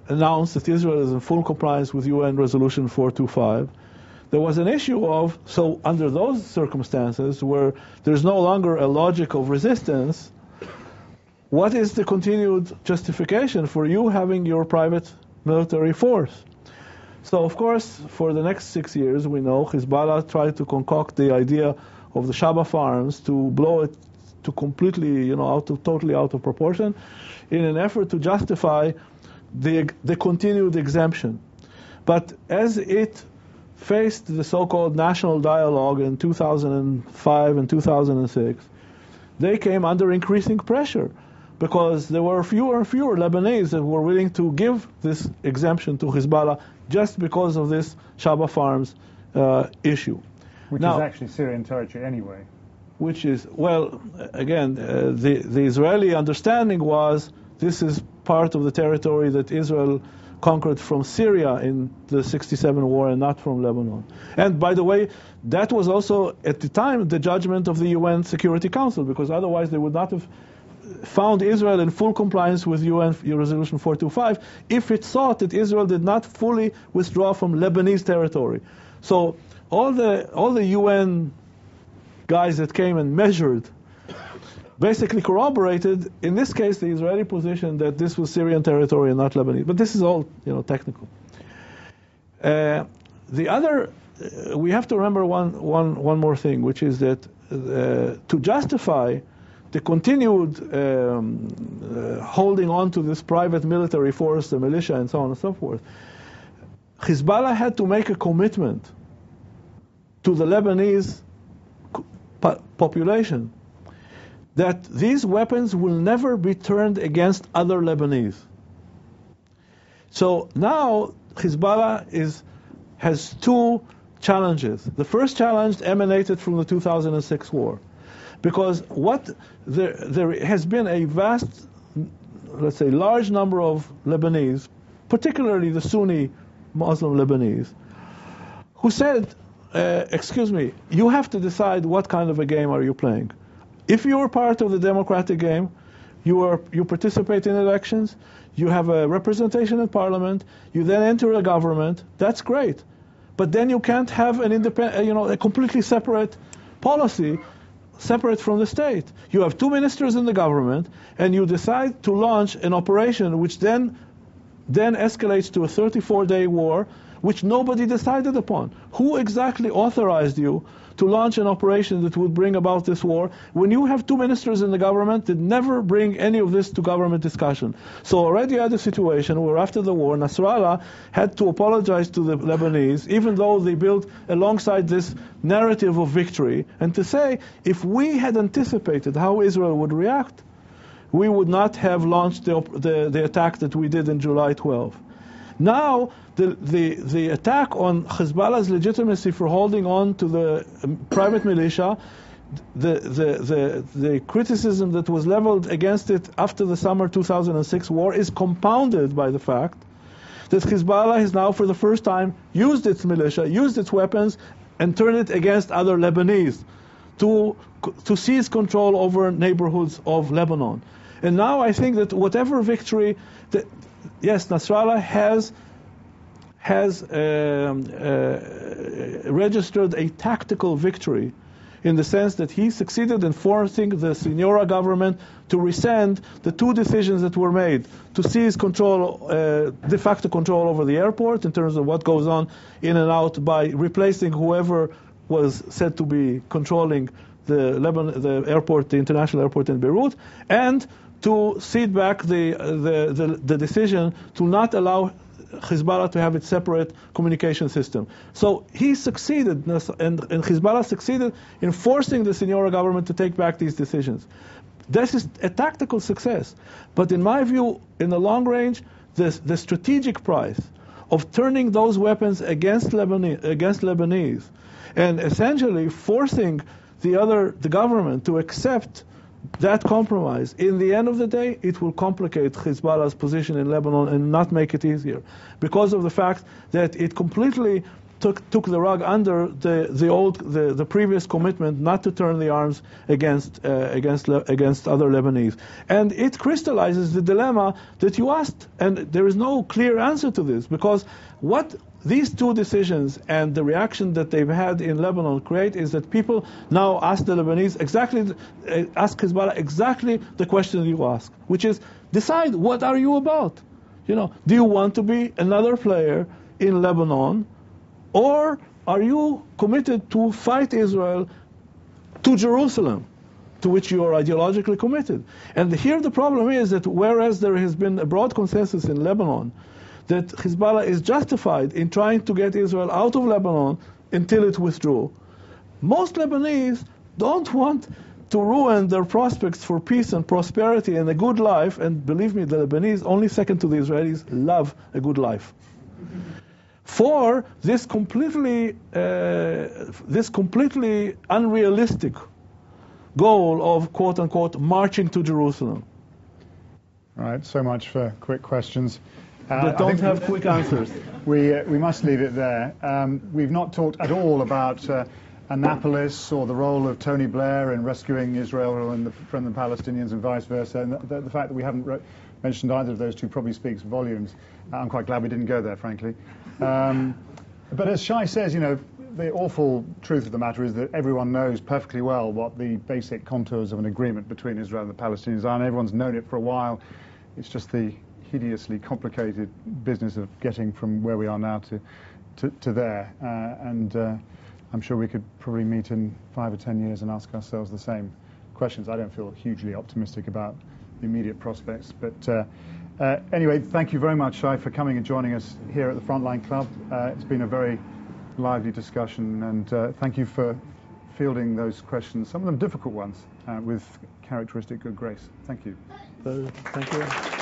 announced that Israel is in full compliance with UN Resolution 425, there was an issue of, so under those circumstances where there's no longer a logic of resistance, what is the continued justification for you having your private military force? So, of course, for the next 6 years, we know Hezbollah tried to concoct the idea of the Shaba farms to blow it to completely, totally out of proportion, in an effort to justify the continued exemption. But as it faced the so-called national dialogue in 2005 and 2006, they came under increasing pressure because there were fewer and fewer Lebanese that were willing to give this exemption to Hezbollah just because of this Shaba Farms issue. Which is actually Syrian territory anyway. Which is, well, again, the Israeli understanding was this is part of the territory that Israel conquered from Syria in the 67 war and not from Lebanon. And by the way, that was also at the time the judgment of the UN Security Council, because otherwise they would not have found Israel in full compliance with UN Resolution 425 if it thought that Israel did not fully withdraw from Lebanese territory. So all the UN guys that came and measured basically corroborated, in this case, the Israeli position that this was Syrian territory and not Lebanese. But this is all, technical. The other, we have to remember one more thing, which is that to justify the continued holding on to this private military force, the militia, and so on and so forth, Hezbollah had to make a commitment to the Lebanese population that these weapons will never be turned against other Lebanese. So now Hezbollah has two challenges. The first challenge emanated from the 2006 war. Because there has been a vast, let's say, large number of Lebanese, particularly the Sunni Muslim Lebanese, who said, excuse me, you have to decide what kind of a game are you playing. If you are part of the democratic game, you participate in elections, you have a representation in parliament, you then enter a government, that's great. But then you can't have an independent, a completely separate policy, separate from the state. You have two ministers in the government, and you decide to launch an operation which then escalates to a 34-day war, which nobody decided upon. Who exactly authorized you to launch an operation that would bring about this war when you have two ministers in the government that never bring any of this to government discussion? So already had a situation where after the war, Nasrallah had to apologize to the Lebanese, even though they built alongside this narrative of victory, and to say, if we had anticipated how Israel would react, we would not have launched the attack that we did in July 12. Now, the attack on Hezbollah's legitimacy for holding on to the private militia, the criticism that was leveled against it after the summer 2006 war is compounded by the fact that Hezbollah has now, for the first time, used its militia, used its weapons, and turned it against other Lebanese to seize control over neighborhoods of Lebanon. And now I think that whatever victory, yes, Nasrallah has registered a tactical victory in the sense that he succeeded in forcing the Sinora government to rescind the two decisions that were made to seize control, de facto control over the airport in terms of what goes on in and out by replacing whoever was said to be controlling the airport, the international airport in Beirut, and to cede back the decision to not allow Hezbollah to have its separate communication system. So he succeeded, and Hezbollah succeeded in forcing the Sinora government to take back these decisions. This is a tactical success. But in my view, in the long range, the strategic price of turning those weapons against Lebanese and essentially forcing the government to accept that compromise, in the end of the day, it will complicate Hezbollah's position in Lebanon and not make it easier, because of the fact that it completely took the rug under the previous commitment not to turn the arms against other Lebanese, and it crystallizes the dilemma that you asked, and there is no clear answer to this, because what these two decisions and the reaction that they've had in Lebanon create is that people now ask the Lebanese ask Hezbollah exactly the question you ask, which is, decide, what are you about? Do you want to be another player in Lebanon, or are you committed to fight Israel to Jerusalem, to which you are ideologically committed? And here the problem is that whereas there has been a broad consensus in Lebanon that Hezbollah is justified in trying to get Israel out of Lebanon until it withdrew, most Lebanese don't want to ruin their prospects for peace and prosperity and a good life, and believe me, the Lebanese, only second to the Israelis, love a good life, for this completely unrealistic goal of, quote-unquote, marching to Jerusalem. All right, so much for quick questions. That don't have quick answers. We must leave it there. We've not talked at all about Annapolis or the role of Tony Blair in rescuing Israel from the Palestinians and vice versa. And the fact that we haven't mentioned either of those two probably speaks volumes. I'm quite glad we didn't go there, frankly. But as Shai says, the awful truth of the matter is that everyone knows perfectly well what the basic contours of an agreement between Israel and the Palestinians are, and everyone's known it for a while. It's just the hideously complicated business of getting from where we are now to there. And I'm sure we could probably meet in 5 or 10 years and ask ourselves the same questions. I don't feel hugely optimistic about the immediate prospects. But anyway, thank you very much, Shai, for coming and joining us here at the Frontline Club. It's been a very lively discussion, and thank you for fielding those questions, some of them difficult ones, with characteristic good grace. Thank you. Thank you.